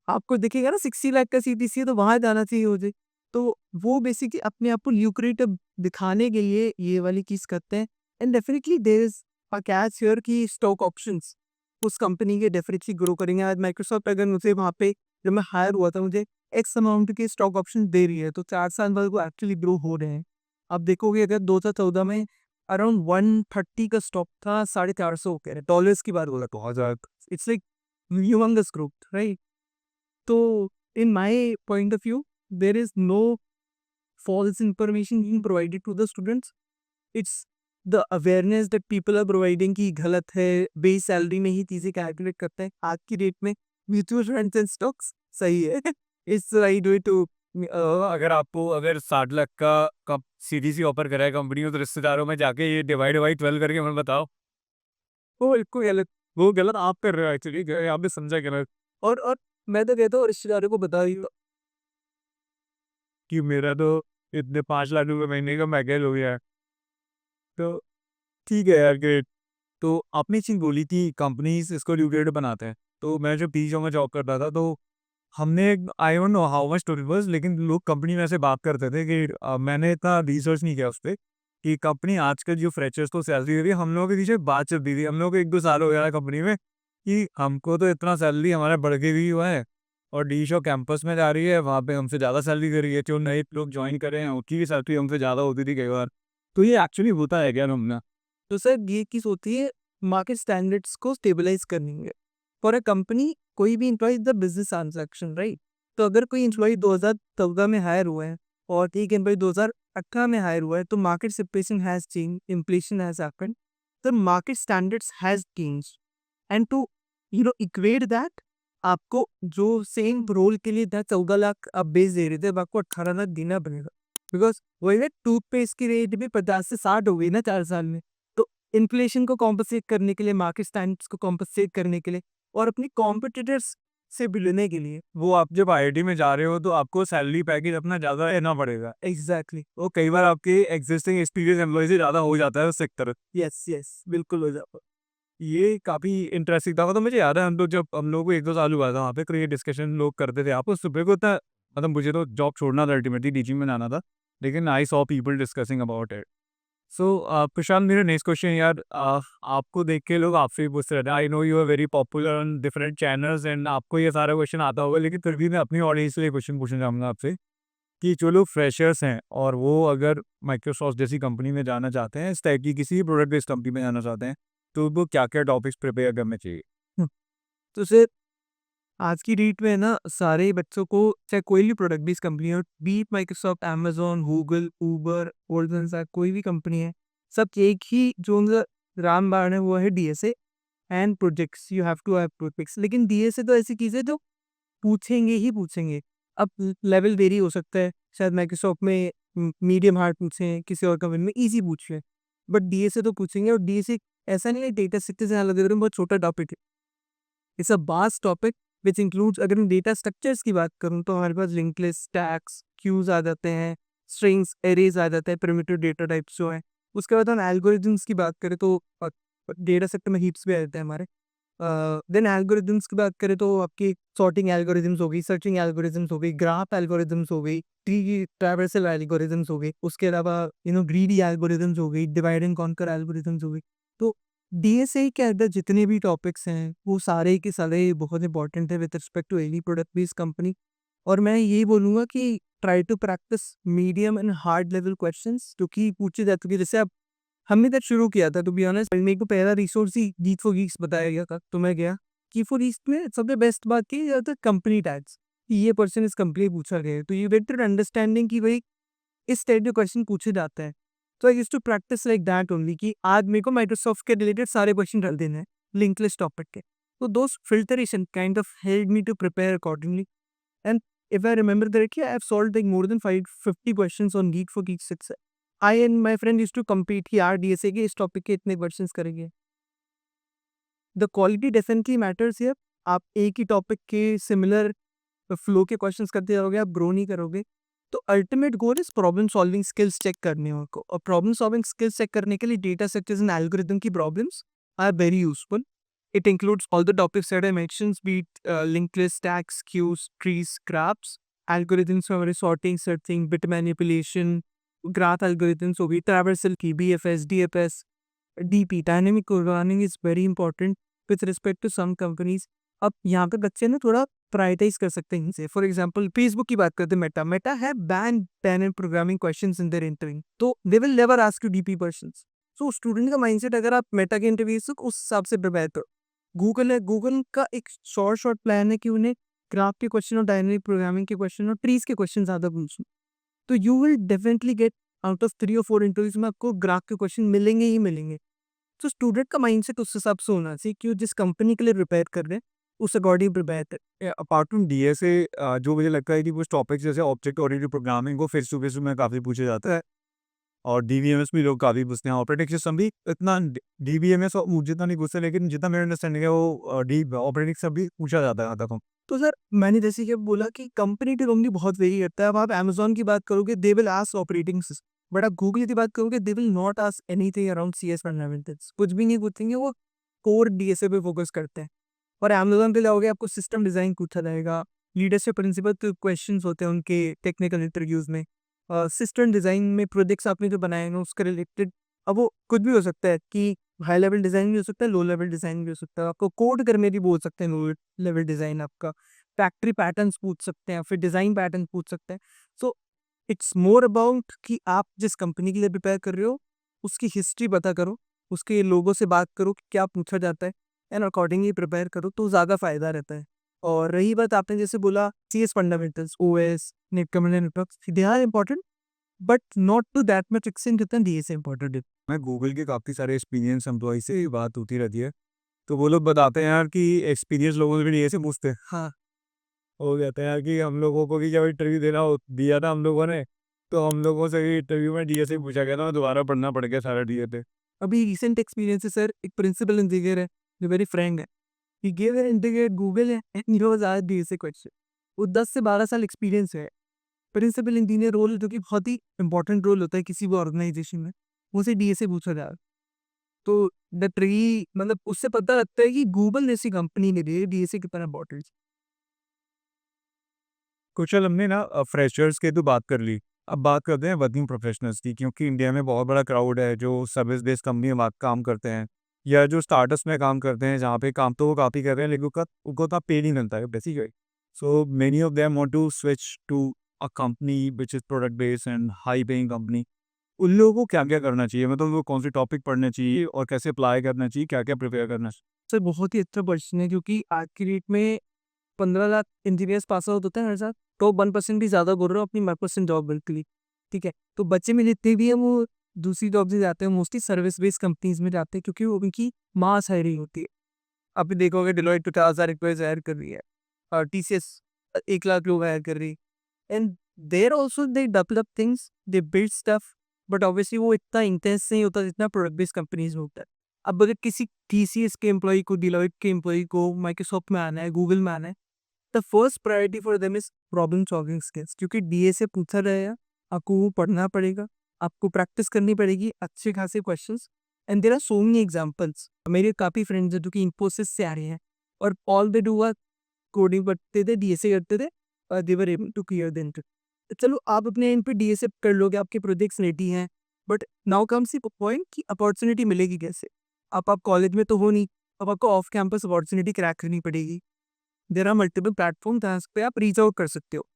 S2: आपको दिखेगा ना 60 लाख का सीटीसी है तो वहाँ जाना चाहिए मुझे। तो वो बेसिकली अपने आप को ल्यूक्रेटिव दिखाने के लिए ये वाली चीज़ करते हैं। And definitely there is a catch here कि स्टॉक ऑप्शंस उस कंपनी के डेफिनेटली ग्रो करेंगे। आज माइक्रोसॉफ्ट अगर मुझे वहाँ पे जब मैं हायर हुआ था मुझे एक्स अमाउंट के स्टॉक ऑप्शन दे रही है, तो 4 साल बाद वो एक्चुअली ग्रो हो रहे हैं। आप देखोगे अगर 2014 में अराउंड 130 का स्टॉक था, 450 हो गया डॉलर्स की बात हो रहा है।
S1: बहुत ज़्यादा।
S2: It's like humongous growth, right? So, in my point of view, there is no false information being provided to the students. It's the awareness that people are providing कि गलत है, बेस सैलरी में ही चीज़ें कैलकुलेट करते हैं। आज की date में म्यूचुअल फंड्स एंड स्टॉक्स सही है। इट्स राइट वे टू
S1: अगर आपको अगर 60 लाख का सीटीसी ऑफर करा है कंपनी ने, तो रिश्तेदारों में जाके ये डिवाइड बाई 12 करके हमें बताओ।
S2: वो बिल्कुल गलत, वो गलत आप कर रहे हो एक्चुअली, आपने समझा गलत। और मैं तो कहता हूँ रिश्तेदारों को बता रही हूँ
S1: कि मेरा तो इतने 5 लाख रुपए महीने का पैकेज हो गया है। तो ठीक है यार, ग्रेट। तो आपने चीज़ बोली थी कंपनीज इसको ल्यूक्रेटिव बनाते हैं। तो मैं जब पीजीओ में जॉब करता था, तो हमने I don't know how much to reverse, लेकिन लोग कंपनी में ऐसे बात करते थे कि मैंने इतना रिसर्च नहीं किया उस पे कि कंपनी आजकल जो फ्रेशर्स को सैलरी दे रही है, हम लोगों के पीछे बात चल रही थी, हम लोग को 1-2 साल हो गया है कंपनी में कि हमको तो इतना सैलरी हमारा बढ़ के भी हुआ है और डी शो कैंपस में जा रही है, वहाँ पे हमसे ज़्यादा सैलरी दे रही है। जो नए लोग जॉइन कर रहे हैं, उनकी भी सैलरी हमसे ज़्यादा होती थी कई बार। तो ये एक्चुअली होता है क्या रमना?
S2: तो सर ये चीज़ होती है मार्केट स्टैंडर्ड्स को स्टेबलाइज करनी है। फॉर अ कंपनी कोई भी employ is the business transaction, right? तो अगर कोई एम्प्लॉय 2014 में हायर हुआ है और एक एम्प्लॉय 2018 में हायर हुआ है, तो market situation has change, inflation has happened, the market standards has change, and to equate that, आपको जो सेम रोल के लिए 14 लाख आप बेस दे रहे थे, अब आपको 18 लाख देना पड़ेगा। बिकॉज वही है, टूथपेस्ट की रेट भी 50 से 60 हो गई ना 4 साल में। तो इन्फ्लेशन को कॉम्पनसेट करने के लिए, मार्केट स्टैंडर्ड्स को कॉम्पनसेट करने के लिए और अपनी कॉम्पिटिटर्स से भिड़ने के लिए।
S1: वो आप जब आईआईटी में जा रहे हो तो आपको सैलरी पैकेज अपना ज़्यादा लेना पड़ेगा।
S2: एग्जैक्टली।
S1: वो कई बार आपके एक्जिस्टिंग एक्सपीरियंस एम्प्लॉय से ज़्यादा हो जाता है उस सेक्टर।
S2: यस यस, बिल्कुल हो जाता।
S1: ये काफ़ी इंटरेस्टिंग था। मतलब मुझे याद है हम लोग को 1-2 साल हुआ था वहाँ पे, तो ये डिस्कशन लोग करते थे। आपको सुबह को इतना, मतलब मुझे तो जॉब छोड़ना था, अल्टीमेटली टीचिंग में जाना था। लेकिन I saw people discussing about it. So Prashant, मेरा नेक्स्ट क्वेश्चन यार, आपको देख के लोग आपसे भी पूछते रहते हैं। I know you are very popular on different channels and आपको ये सारा क्वेश्चन आता होगा, लेकिन फिर भी मैं अपनी ऑडियंस के लिए क्वेश्चन पूछना चाहूँगा आपसे कि जो लोग फ्रेशर्स हैं और वो अगर माइक्रोसॉफ्ट जैसी कंपनी में जाना चाहते हैं, इस टाइप की किसी भी प्रोडक्ट बेस्ड कंपनी में जाना चाहते हैं, तो वो क्या-क्या टॉपिक्स प्रिपेयर करने चाहिए?
S2: हम्म, तो सर आज की डेट में है ना, सारे बच्चों को, चाहे कोई भी प्रोडक्ट बेस्ड कंपनी हो, बीट माइक्रोसॉफ्ट, amazon, गूगल, उबर, कोई भी कंपनी है, सब एक ही जो उनका रामबाण है वो है DSA and projects. You have to have projects. लेकिन डीएसए तो ऐसी चीज़ है जो पूछेंगे ही पूछेंगे। अब लेवल वेरी हो सकता है, शायद माइक्रोसॉफ्ट में मीडियम हार्ड पूछें, किसी और कंपनी में ईजी पूछ लें, बट डीएसए तो पूछेंगे। और डीएसए ऐसा नहीं है डेटा स्ट्रक्चर से अलग, बहुत छोटा टॉपिक है। It's a vast topic which includes, अगर मैं डेटा स्ट्रक्चर्स की बात करूँ तो हमारे पास लिंक लिस्ट, स्टैक्स, क्यूज आ जाते हैं, स्ट्रिंग्स, एरेज आ जाते हैं, प्रिमिटिव डेटा टाइप्स जो हैं। उसके बाद हम एल्गोरिथम्स की बात करें तो डेटा सेक्टर में हीप्स भी आ जाते हैं हमारे। देन एल्गोरिथम्स की बात करें तो आपकी सॉर्टिंग एल्गोरिथम्स हो गई, सर्चिंग एल्गोरिथम्स हो गई, ग्राफ एल्गोरिथम्स हो गई, ट्री ट्रैवर्सल एल्गोरिथम्स हो गई, उसके अलावा ग्रीडी एल्गोरिथम्स हो गई, डिवाइड एंड कॉन्कर एल्गोरिथम्स हो गई। तो डीएसए के अंदर जितने भी टॉपिक्स हैं वो सारे के सारे बहुत इंपॉर्टेंट है with respect to any product based company. और मैं यही बोलूँगा कि try to practice medium and hard level questions जो कि पूछे जा चुके। जैसे अब हमने तक शुरू किया था, टू बी ऑनेस्ट मेरे को पहला resource he geek for Geeks बताया गया था, तो मैं गया गीक फॉर गीक्स में। सबसे बेस्ट बात की जाता है कंपनी टैग्स, कि ये पर्सन इस कंपनी पूछा गया है, तो यू गेट अंडरस्टैंडिंग कि भाई इस टाइप के क्वेश्चन पूछे जाते हैं। तो I used to practice like that only, कि आज मेरे को माइक्रोसॉफ्ट के रिलेटेड सारे क्वेश्चन डाल देने हैं, लिंक लिस्ट टॉपिक के। तो those filtration kind of help me to prepare accordingly. And if I remember correctly, I have solved like more than 550 questions on Geek for Geeks itself. I and my friend used to compete कि यार DSA के इस topic के इतने questions करेंगे। The quality definitely matters here. आप एक ही टॉपिक के सिमिलर फ्लो के क्वेश्चंस करते रहोगे, आप ग्रो नहीं करोगे। तो ultimate goal is problem solving skills check करने हो आपको, और प्रॉब्लम सॉल्विंग स्किल्स चेक करने के लिए डेटा स्ट्रक्चर्स एंड एल्गोरिथम की problems are very useful. It includes all the topics that I mentions, be it link list, stacks, queues, trees, graphs, algorithms में हमारे sorting, searching, bit manipulation, graph algorithms हो गई, traversal की, BFS, DFS, DP, dynamic programming is very important with respect to some companies. अब यहाँ पे बच्चे ना थोड़ा प्रायोरिटाइज कर सकते हैं इनसे। फॉर एग्जांपल फेसबुक की बात करते हैं, मेटा है ban pen and programming questions in their interview, तो they will never ask you DP questions. So student का माइंडसेट, अगर आप मेटा के इंटरव्यू उस हिसाब से प्रिपेयर करो। गूगल है, गूगल का एक शॉर्ट प्लान है कि उन्हें ग्राफ के क्वेश्चन और डायनेमिक प्रोग्रामिंग के क्वेश्चन और ट्रीज के क्वेश्चन ज्यादा पूछना। तो you will definitely get out of 3 और 4 इंटरव्यूज में आपको ग्राफ के क्वेश्चन मिलेंगे ही मिलेंगे। तो स्टूडेंट का माइंडसेट उस हिसाब से होना चाहिए कि वो जिस कंपनी के लिए प्रिपेयर कर रहे हैं उस अकॉर्डिंग प्रिपेयर कर।
S1: अपार्ट फ्रॉम डीएसए, जो मुझे लगता है कि कुछ टॉपिक्स जैसे ऑब्जेक्ट ओरिएंटेड प्रोग्रामिंग को फेस टू फेस में काफ़ी पूछा जाता है और डीबीएमएस भी लोग काफ़ी पूछते हैं। ऑपरेटिंग सिस्टम भी इतना डीबीएमएस और जितना नहीं पूछते, लेकिन जितना मेरा अंडरस्टैंडिंग है वो डी ऑपरेटिंग सिस्टम भी पूछा जाता है आता था।
S2: तो सर मैंने जैसे कि बोला कि कंपनी टू कंपनी बहुत वेरी करता है। अब आप अमेजोन की बात करोगे, they will ask operating system, but आप गूगल की बात करोगे, they will not ask anything around CS fundamentals, कुछ भी नहीं पूछेंगे। वो कोर डीएसए पे फोकस करते हैं। और अमेजोन पे जाओगे, आपको सिस्टम डिजाइन पूछा जाएगा, लीडरशिप प्रिंसिपल क्वेश्चंस होते हैं उनके टेक्निकल इंटरव्यूज में, सिस्टम डिज़ाइन में प्रोजेक्ट्स आपने जो बनाए हैं उसके रिलेटेड, अब वो कुछ भी हो सकता है कि हाई लेवल डिज़ाइन भी हो सकता है, लो लेवल डिज़ाइन भी हो सकता है, आपको कोड करने भी बोल सकते हैं लो लेवल डिज़ाइन आपका, फैक्ट्री पैटर्न्स पूछ सकते हैं, फिर डिज़ाइन पैटर्न पूछ सकते हैं। सो इट्स मोर अबाउट कि आप जिस कंपनी के लिए प्रिपेयर कर रहे हो, उसकी हिस्ट्री पता करो, उसके लोगों से बात करो कि क्या पूछा जाता है एंड अकॉर्डिंगली प्रिपेयर करो तो ज़्यादा फ़ायदा रहता है। और रही बात आपने जैसे बोला CS fundamentals, OS, net command and networks, they are important but not to that much extent जितना डीएसए इम्पोर्टेंट है।
S1: मैं गूगल के काफ़ी सारे एक्सपीरियंस एम्प्लॉय से भी बात होती रहती है, तो वो लोग बताते हैं यार कि एक्सपीरियंस लोगों से भी डीएसए पूछते हैं।
S2: हाँ,
S1: वो कहते हैं यार कि हम लोगों को भी जब इंटरव्यू दिया था हम लोगों ने, तो हम लोगों से भी इंटरव्यू में डीएसए पूछा गया था, दोबारा पढ़ना पड़ गया सारा डीएसए।
S2: अभी रिसेंट एक्सपीरियंस है सर, एक प्रिंसिपल इंजीनियर है जो मेरी फ्रेंड है, ही गिव एन इंटीग्रेट गूगल है and he was asked DSA question. वो 10 से 12 साल एक्सपीरियंस है। प्रिंसिपल इंजीनियर रोल जो कि बहुत ही इंपॉर्टेंट रोल होता है किसी भी ऑर्गेनाइजेशन में, उनसे डीएसए पूछा जा रहा है। तो दैट रियली मतलब उससे पता लगता है कि गूगल जैसी कंपनी के लिए डीएसए कितना इंपॉर्टेंट है।
S1: कुशल, हमने ना फ्रेशर्स की तो बात कर ली। अब बात करते हैं वर्किंग प्रोफेशनल्स की, क्योंकि इंडिया में बहुत बड़ा क्राउड है जो सर्विस बेस्ड कंपनी में काम करते हैं या जो स्टार्टअप्स में काम करते हैं, जहाँ पे काम तो वो काफ़ी कर रहे हैं लेकिन उनको उतना पे नहीं मिलता है basically. So many of them want to switch to a company which is product based and high paying company. उन लोगों को क्या-क्या करना चाहिए? मतलब उनको कौन से टॉपिक पढ़ने चाहिए और कैसे अप्लाई करना चाहिए? क्या-क्या प्रिपेयर करना चाहिए?
S2: सर बहुत ही अच्छा क्वेश्चन है क्योंकि आज की डेट में 15 लाख इंजीनियर्स पास आउट होते हैं हर साल, टॉप 1% भी ज़्यादा बोल रहा हूँ अपनी मनपसंद जॉब के लिए, ठीक है? तो बच्चे में जितने भी हैं वो दूसरी जॉब से जाते हैं, मोस्टली सर्विस बेस्ड कंपनीज़ में जाते हैं क्योंकि वो उनकी मास हायरिंग होती है। आप भी देखोगे डेलोइट 50,000 एम्प्लॉइज़ हायर कर रही है और टीसीएस 1 लाख लोग हायर कर रही है and there also they develop things, they build stuff but obviously वो इतना इंटेंस नहीं होता जितना प्रोडक्ट बेस्ड कंपनीज़ में होता है। अब अगर किसी टीसीएस के एम्प्लॉयी को, डेलोइट के एम्प्लॉयी को माइक्रोसॉफ्ट में आना है, गूगल में आना है, the first priority for them is problem solving skills क्योंकि डीए से पूछा रहेगा, आपको वो पढ़ना पड़ेगा, आपको प्रैक्टिस करनी पड़ेगी अच्छे खासे questions and there are so many examples. मेरे काफ़ी फ्रेंड्स हैं जो कि इन्फोसिस से आ रहे हैं और all they do are coding पढ़ते थे, डीएसए करते थे और they were able to clear the interview. चलो आप अपने एंड पे डीएसए कर लोगे, आपके प्रोजेक्ट्स रेडी हैं, but now comes the point कि अपॉर्चुनिटी मिलेगी कैसे? आप कॉलेज में तो हो नहीं, अब आपको ऑफ कैंपस अपॉर्चुनिटी क्रैक करनी पड़ेगी। देयर आर मल्टीपल प्लेटफॉर्म जहाँ पे आप रीच आउट कर सकते हो।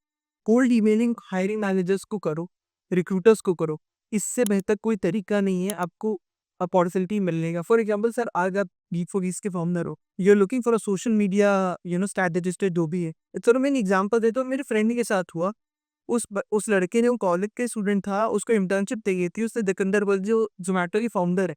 S2: कोल्ड ईमेलिंग हायरिंग मैनेजर्स को करो, रिक्रूटर्स को करो, इससे बेहतर कोई तरीका नहीं है आपको अपॉर्चुनिटी मिलने का। फॉर एग्जांपल सर आज आप Geek4Geeks के फाउंडर हो, you are looking for a social media strategist जो भी है। चलो मैं एग्जांपल देता हूँ, मेरे फ्रेंड के साथ हुआ। उस लड़के ने, वो कॉलेज के स्टूडेंट था, उसको इंटर्नशिप चाहिए थी, उसने दुकानदार बोल जो जोमेटो के फाउंडर है,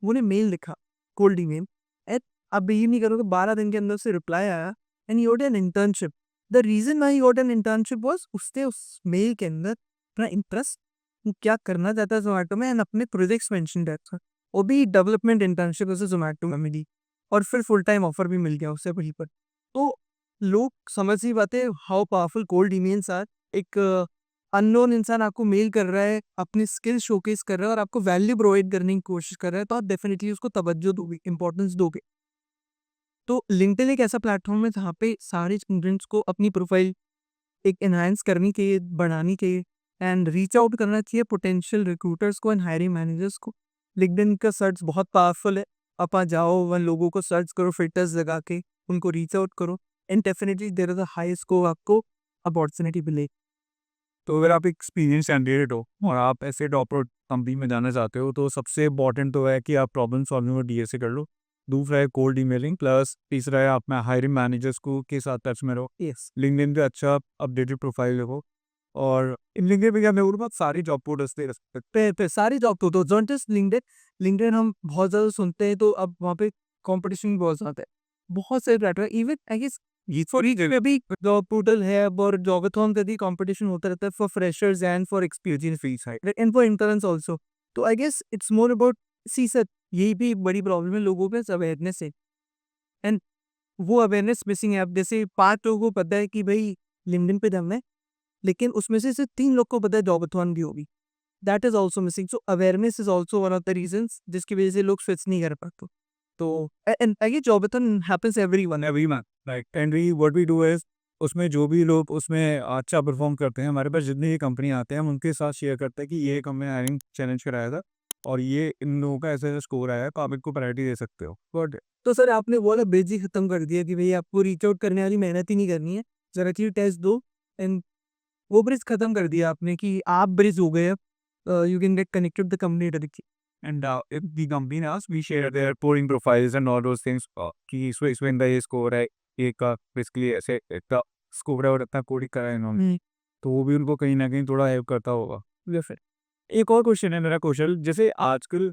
S2: उन्हें मेल लिखा, कोल्ड ईमेल, एंड आप बिलीव नहीं करोगे 12 दिन के अंदर से रिप्लाई आया and he got an internship. The reason why he got an internship was उसने उस मेल के अंदर अपना इंटरेस्ट, वो क्या करना चाहता है जोमेटो में एंड अपने प्रोजेक्ट्स मेंशन था। वो भी डेवलपमेंट इंटर्नशिप उसे जोमेटो में मिली और फिर फुल टाइम ऑफर भी मिल गया उससे वहीं पर। तो लोग समझ नहीं पाते how powerful cold emails are. एक अननोन इंसान आपको मेल कर रहा है, अपनी स्किल शोकेस कर रहा है और आपको वैल्यू प्रोवाइड करने की कोशिश कर रहा है, तो आप डेफिनेटली उसको तवज्जो दोगे, इंपॉर्टेंस दोगे। तो लिंक्डइन एक ऐसा प्लेटफॉर्म है जहाँ पे सारे स्टूडेंट्स को अपनी प्रोफाइल एक एनहांस करनी चाहिए, बढ़ानी चाहिए एंड रीच आउट करना चाहिए पोटेंशियल रिक्रूटर्स को एंड हायरिंग मैनेजर्स को। लिंक्डइन का सर्च बहुत पावरफुल है। आप वहाँ जाओ, वहाँ लोगों को सर्च करो, फिल्टर्स लगा के उनको रीच आउट करो and definitely there is a high scope आपको अपॉर्चुनिटी मिलेगी।
S1: तो अगर आप एक्सपीरियंस कैंडिडेट हो और आप ऐसे टॉप कंपनी में जाना चाहते हो, तो सबसे इम्पोर्टेंट तो है कि आप प्रॉब्लम सॉल्विंग और डीएसए कर लो। दूसरा है कोल्ड ईमेलिंग, प्लस तीसरा है आप में हायरिंग मैनेजर्स को के साथ टच में रहो।
S2: यस,
S1: लिंक्डइन पे अच्छा अपडेटेड प्रोफाइल रखो और इन लिंक्डइन पे क्या मैं बोलूँगा, सारी जॉब पोर्टल्स पे respect।
S2: पे सारी जॉब तो डोंट जस्ट लिंक्डइन। लिंक्डइन हम बहुत ज़्यादा सुनते हैं तो अब वहाँ पे कंपटीशन भी बहुत ज़्यादा है। बहुत सारे प्लेटफॉर्म, इवन आई गेस
S1: ये
S2: फॉर ईच
S1: ये
S2: पे भी जॉब पोर्टल है और जॉबाथॉन पे भी कंपटीशन होता रहता है for freshers and for experience
S1: फी side.
S2: And for interns also. तो I guess it's more about, see sir यही भी एक बड़ी प्रॉब्लम है लोगों पे, अवेयरनेस है एंड वो अवेयरनेस मिसिंग है। अब जैसे 5 लोगों को पता है कि भाई लिंक्डइन पे दम है, लेकिन उसमें से सिर्फ 3 लोग को पता है जॉबाथॉन भी होगी। That is also missing. So awareness is also one of the reasons जिसकी वजह से लोग स्विच नहीं कर पाते। तो and I guess Jobathon happens everyone.
S1: every month, like, and we what we do is उसमें जो भी लोग उसमें अच्छा परफॉर्म करते हैं, हमारे पास जितनी भी कंपनी आते हैं हम उनके साथ शेयर करते हैं कि ये कंपनी हायरिंग चैलेंज कराया था और ये इन लोगों का ऐसा ऐसा स्कोर आया है, तो आप इनको प्रायोरिटी दे सकते हो। बट
S2: तो सर आपने वो वाला ब्रिज ही खत्म कर दिया कि भई आपको रीच आउट करने वाली मेहनत ही नहीं करनी है, डायरेक्टली टेस्ट दो एंड वो ब्रिज खत्म कर दिया आपने कि आप ब्रिज हो गए अब, you can get connected the company directly.
S1: and if the company asks, we share their pouring profiles and all those things, कि इसमें इनका ये स्कोर है, ये का बेसिकली ऐसे इतना स्कोर है और इतना कोडिंग करा है इन्होंने, तो वो भी उनको कहीं ना कहीं थोड़ा हेल्प करता होगा।
S2: या फिर
S1: एक और क्वेश्चन है मेरा कौशल, जैसे आजकल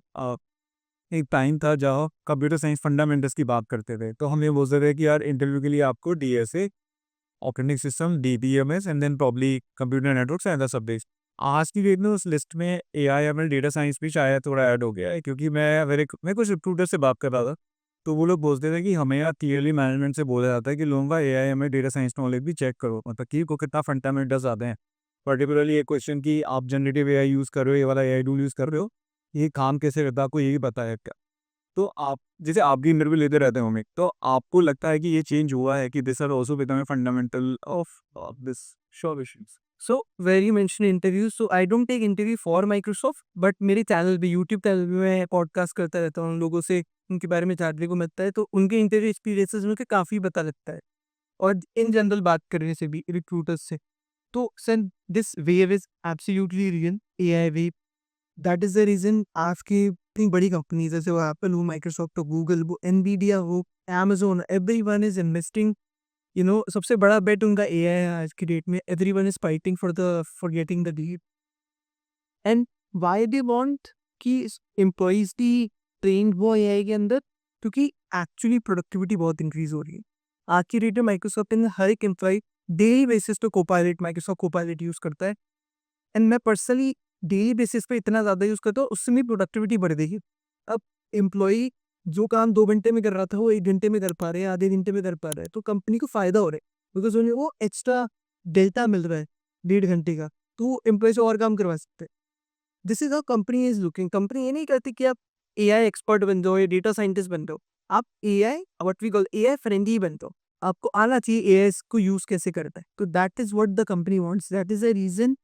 S1: एक टाइम था जहाँ कंप्यूटर साइंस फंडामेंटल्स की बात करते थे, तो हम ये बोलते थे कि यार इंटरव्यू के लिए आपको DSA, operating system, DBMS and then probably computer networks and other subjects. आज की डेट में उस लिस्ट में एआई एमएल डेटा साइंस भी शायद थोड़ा ऐड हो गया है, क्योंकि मैं कुछ रिक्रूटर से बात कर रहा था, तो वो लोग बोलते थे कि हमें यहाँ क्लियरली मैनेजमेंट से बोला जाता है कि लोगों का AI ML data science knowledge भी चेक करो, मतलब कि को कितना फंडामेंटल्स आते हैं। पर्टिकुलरली ये क्वेश्चन कि आप जनरेटिव एआई यूज़ कर रहे हो, ये वाला एआई टूल यूज़ कर रहे हो, ये काम कैसे करता है आपको ये भी पता है क्या? तो आप जैसे आप भी इंटरव्यू लेते रहते होंगे, तो आपको लगता है कि ये चेंज हुआ है कि this are also becoming fundamental of this solutions?
S2: So where you mention interview, so I don't take interview for Microsoft, but मेरे चैनल पे यूट्यूब चैनल पे मैं पॉडकास्ट करता रहता हूँ, उन लोगों से उनके बारे में जानने को मिलता है, तो उनके इंटरव्यू एक्सपीरियंसेस मुझे काफ़ी पता लगता है। और इन जनरल बात करने से भी रिक्रूटर्स से, तो sir this wave is absolutely real, AI wave. That is the reason आज की इतनी बड़ी कंपनी जैसे वो एप्पल हो, माइक्रोसॉफ्ट हो, गूगल हो, एनवीडिया हो, amazon, एवरीवन इज इन्वेस्टिंग, सबसे बड़ा बेट उनका एआई है आज की डेट में। Everyone is fighting for getting the lead and why they want कि एम्प्लॉइज की ट्रेंड वो एआई के अंदर, क्योंकि एक्चुअली प्रोडक्टिविटी बहुत इंक्रीज हो रही है आज की डेट में। माइक्रोसॉफ्ट के अंदर हर एक एम्प्लॉय डेली बेसिस पे कोपायलट, माइक्रोसॉफ्ट कोपायलट यूज करता है एंड मैं पर्सनली डेली बेसिस पे इतना ज़्यादा यूज़ करता हूँ, उससे मेरी प्रोडक्टिविटी बढ़ गई है। अब एम्प्लॉई जो काम 2 घंटे में कर रहा था वो 1 घंटे में कर पा रहे हैं, आधे घंटे में कर पा रहे हैं, तो कंपनी को फ़ायदा हो रहा है बिकॉज़ उन्हें वो एक्स्ट्रा डेल्टा मिल रहा है 1.5 घंटे का, तो वो एम्प्लॉई से और काम करवा सकते हैं। This is how company is looking. Company ये नहीं कहती कि आप एआई एक्सपर्ट बन जाओ या डेटा साइंटिस्ट बन जाओ। आप AI what we call AI friendly बन जाओ। आपको आना चाहिए एआई को यूज़ कैसे करता है। तो that is what the company wants, that is the reason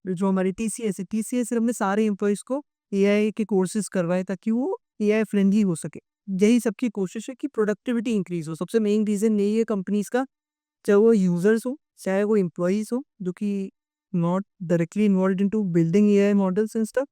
S2: जो हमारी टीसीएस है, टीसीएस ने अपने सारे एम्प्लॉइज़ को एआई के कोर्सेज़ करवाए ताकि वो एआई फ्रेंडली हो सके। यही सबकी कोशिश है कि प्रोडक्टिविटी इंक्रीज़ हो। सबसे मेन रीज़न यही है कंपनीज़ का, चाहे वो यूज़र्स हो, चाहे वो एम्प्लॉइज़ हो, जो कि not directly involved into building AI models and stuff,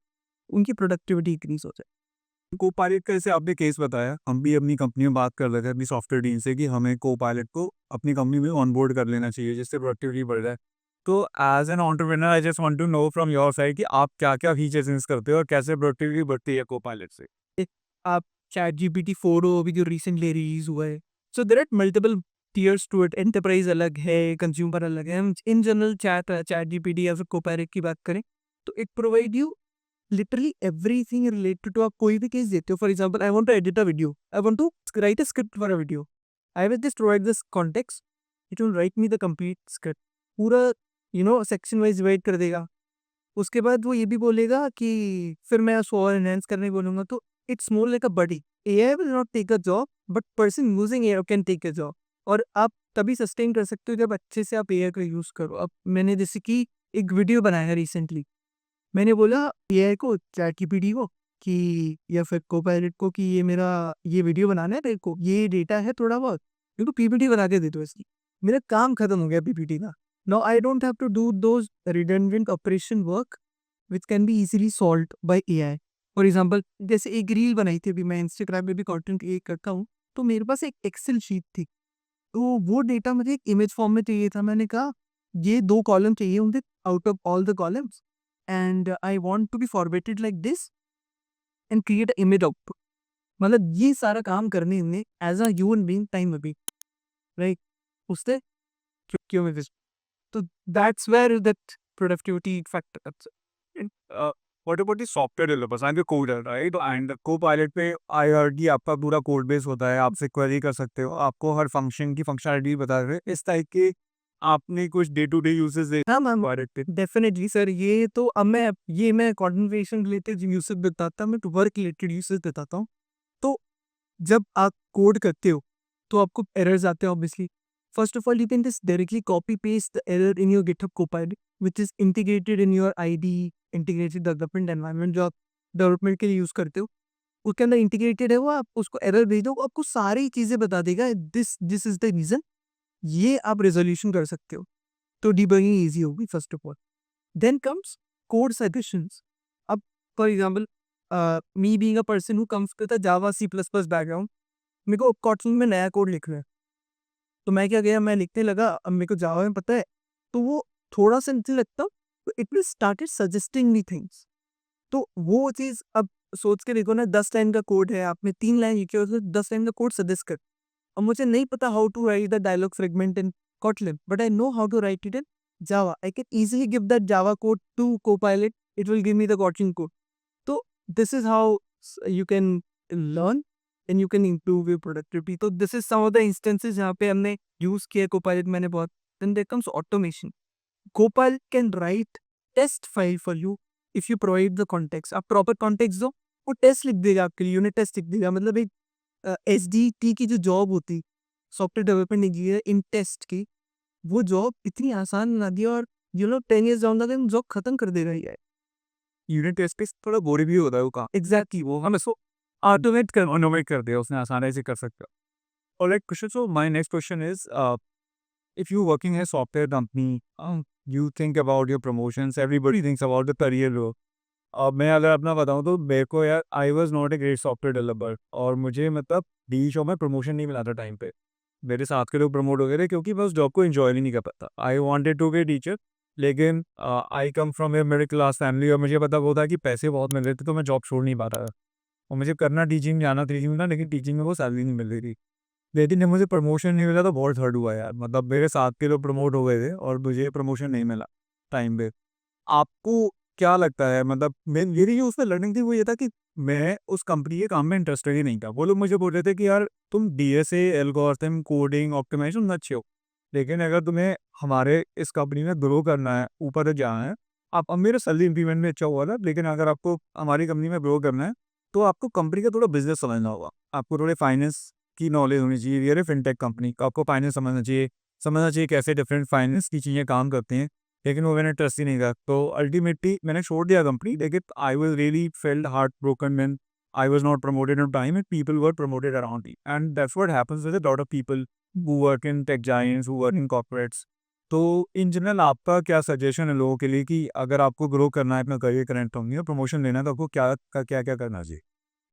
S2: उनकी प्रोडक्टिविटी इंक्रीज़ हो जाए।
S1: को-पायलट का जैसे आपने केस बताया, हम भी अपनी कंपनी में बात कर रहे थे अपनी सॉफ्टवेयर टीम से कि हमें को-पायलट को अपनी कंपनी में ऑनबोर्ड कर लेना चाहिए जिससे प्रोडक्टिविटी बढ़ जाए। तो as an entrepreneur I just want to know from your side कि आप क्या-क्या फीचर्स यूज़ करते हो और कैसे प्रोडक्टिविटी बढ़ती है को-पायलट से?
S2: एक आप चैटजीपीटी 4 हो अभी जो रिसेंटली रिलीज़ हुआ है, so there are multiple tiers to it. Enterprise अलग है, कंज्यूमर अलग है। हम इन जनरल चैटजीपीटी या फिर कोपायलट की बात करें, तो it provide you literally everything related to. आप कोई भी केस देते हो, for example I want to edit a video, I want to write a script for a video, I will just provide this context, it will write me the complete script. पूरा section wise divide कर देगा। उसके बाद वो ये भी बोलेगा कि फिर मैं उसको और एनहांस करने बोलूँगा, तो it's more like a buddy. AI will not take a job, but person using AI can take a job. और आप तभी सस्टेन कर सकते हो जब अच्छे से आप एआई का यूज़ करो। अब मैंने जैसे कि एक वीडियो बनाया रिसेंटली, मैंने बोला एआई को, चैटजीपीटी को कि या फिर कोपायलट को कि ये वीडियो बनाना है तेरे को, ये डेटा है थोड़ा बहुत, मेरे को पीपीटी बना के दे दो इसकी। मेरा काम खत्म हो गया पीपीटी का। Now I don't have to do those redundant operation work which can be easily solved by AI. For example जैसे एक रील बनाई थी, अभी मैं इंस्टाग्राम पे भी कंटेंट क्रिएट करता हूँ, तो मेरे पास एक एक्सेल शीट थी। तो वो डेटा मुझे एक इमेज फॉर्म में चाहिए था। मैंने कहा ये 2 कॉलम चाहिए होंगे out of all the columns and I want to be formatted like this and create a image output. मतलब ये सारा काम करने में as a human being time अभी, राइट? उससे क्यों में दिस, तो that's where that productivity factor comes
S1: And, what about the software developers? I'm the coder, right? And Copilot पे आई heard कि आपका पूरा कोड बेस होता है, आपसे क्वेरी कर सकते हो, आपको हर फंक्शन की फंक्शनैलिटी बता रहे हैं। इस टाइप के आपने कुछ डे टू डे यूसेज दे
S2: हाँ, मैम,
S1: Copilot पे?
S2: Definitely sir. ये तो अब मैं कॉन्वर्सेशन रिलेटेड यूसेज बताता, मैं वर्क रिलेटेड यूसेज बताता हूँ। तो जब आप कोड करते हो, तो आपको एरर्स आते हैं obviously. First of all, you can just directly copy paste the error in your GitHub Copilot, which is integrated in your IDE, integrated development environment जो आप डेवलपमेंट के लिए यूज करते हो, उसके अंदर इंटीग्रेटेड है वो। आप उसको एरर भेज दो, वो आपको सारी चीजें बता देगा, दिस इज द रीजन, ये आप रेजोल्यूशन कर सकते हो। तो डिबगिंग इजी होगी first of all. Then comes code suggestions. अब for example, me being a person who comes with a Java C plus plus background, मेरे को कोटलिन में नया कोड लिखना है, तो मैं क्या गया, मैं लिखने लगा। अब मेरे को जावा में पता है, तो वो थोड़ा सा मुझे लगता, तो it will started suggesting me things. तो वो चीज़ अब सोच के देखो ना, 10 लाइन का कोड है, आपने 3 लाइन लिखे हो, तो 10 लाइन का कोड सजेस्ट कर। अब मुझे नहीं पता how to write the dialogue fragment in Kotlin, but I know how to write it in Java. I can easily give that Java code to Copilot. It will give me the Kotlin code. So this is how you can learn and you can improve your productivity. So this is some of the instances जहाँ पे हमने use किया Copilot मैंने बहुत. Then there comes automation. Copilot can write test file for you if you provide the context. आप proper context दो, वो test लिख देगा आपके लिए, यूनिट टेस्ट लिख देगा। मतलब एक SDT की जो जॉब होती, software development engineer in test की, वो जॉब इतनी आसान बना दी, और 10 years down the line job खत्म कर देगा ये।
S1: यूनिट टेस्ट पे थोड़ा बोरिंग भी होता है वो काम।
S2: एग्जैक्टली वो
S1: हम इसको ऑटोमेट कर दिया उसने, आसानी से कर सकता है। और like question, so my next question is, if you working in a software company, you think about your promotions, everybody thinks about the career growth. अब मैं अगर अपना बताऊं तो मेरे को यार, I was not a great software developer, और मुझे मतलब डी शो में प्रमोशन नहीं मिला था टाइम पे। मेरे साथ के लोग प्रमोट हो गए थे क्योंकि मैं उस जॉब को एंजॉय नहीं कर पाता। I wanted to be teacher, लेकिन I come from a middle class family, और मुझे पता वो था कि पैसे बहुत मिल रहे थे, तो मैं जॉब छोड़ नहीं पा रहा था। और मुझे करना टीचिंग, जाना टीचिंग था, लेकिन टीचिंग में वो सैलरी नहीं मिल रही थी। लेकिन जब मुझे प्रमोशन नहीं मिला तो बहुत हर्ट हुआ यार। मतलब मेरे साथ के लोग प्रमोट हो गए थे और मुझे प्रमोशन नहीं मिला टाइम पे। आपको क्या लगता है, मतलब मेरी जो उसमें लर्निंग थी वो ये था कि मैं उस कंपनी के काम में इंटरेस्टेड ही नहीं था। वो लोग मुझे बोल रहे थे कि यार तुम डीएसए, एल्गोरिथम, कोडिंग, ऑप्टिमाइजेशन में अच्छे हो, लेकिन अगर तुम्हें हमारे इस कंपनी में ग्रो करना है, ऊपर जाना है, आप, अब मेरा सैलरी इंक्रीमेंट में अच्छा हुआ था, लेकिन अगर आपको हमारी कंपनी में ग्रो करना है तो आपको कंपनी का थोड़ा बिजनेस समझना होगा। आपको थोड़े फाइनेंस की नॉलेज होनी चाहिए। ये फिनटेक कंपनी, आपको फाइनेंस समझना चाहिए कैसे डिफरेंट फाइनेंस की चीज़ें काम करती हैं। लेकिन वो मैंने ट्रस्ट ही नहीं करा, तो अल्टीमेटली मैंने छोड़ दिया कंपनी। लेकिन I was really felt heart broken when I was not promoted in time and people were promoted around me, and that's what happens with a lot of people who work in tech giants, who work in corporates. तो in general आपका क्या suggestion है लोगों के लिए कि अगर आपको ग्रो करना है अपना करियर, करंट होंगे और प्रमोशन लेना है, तो आपको क्या क्या करना चाहिए?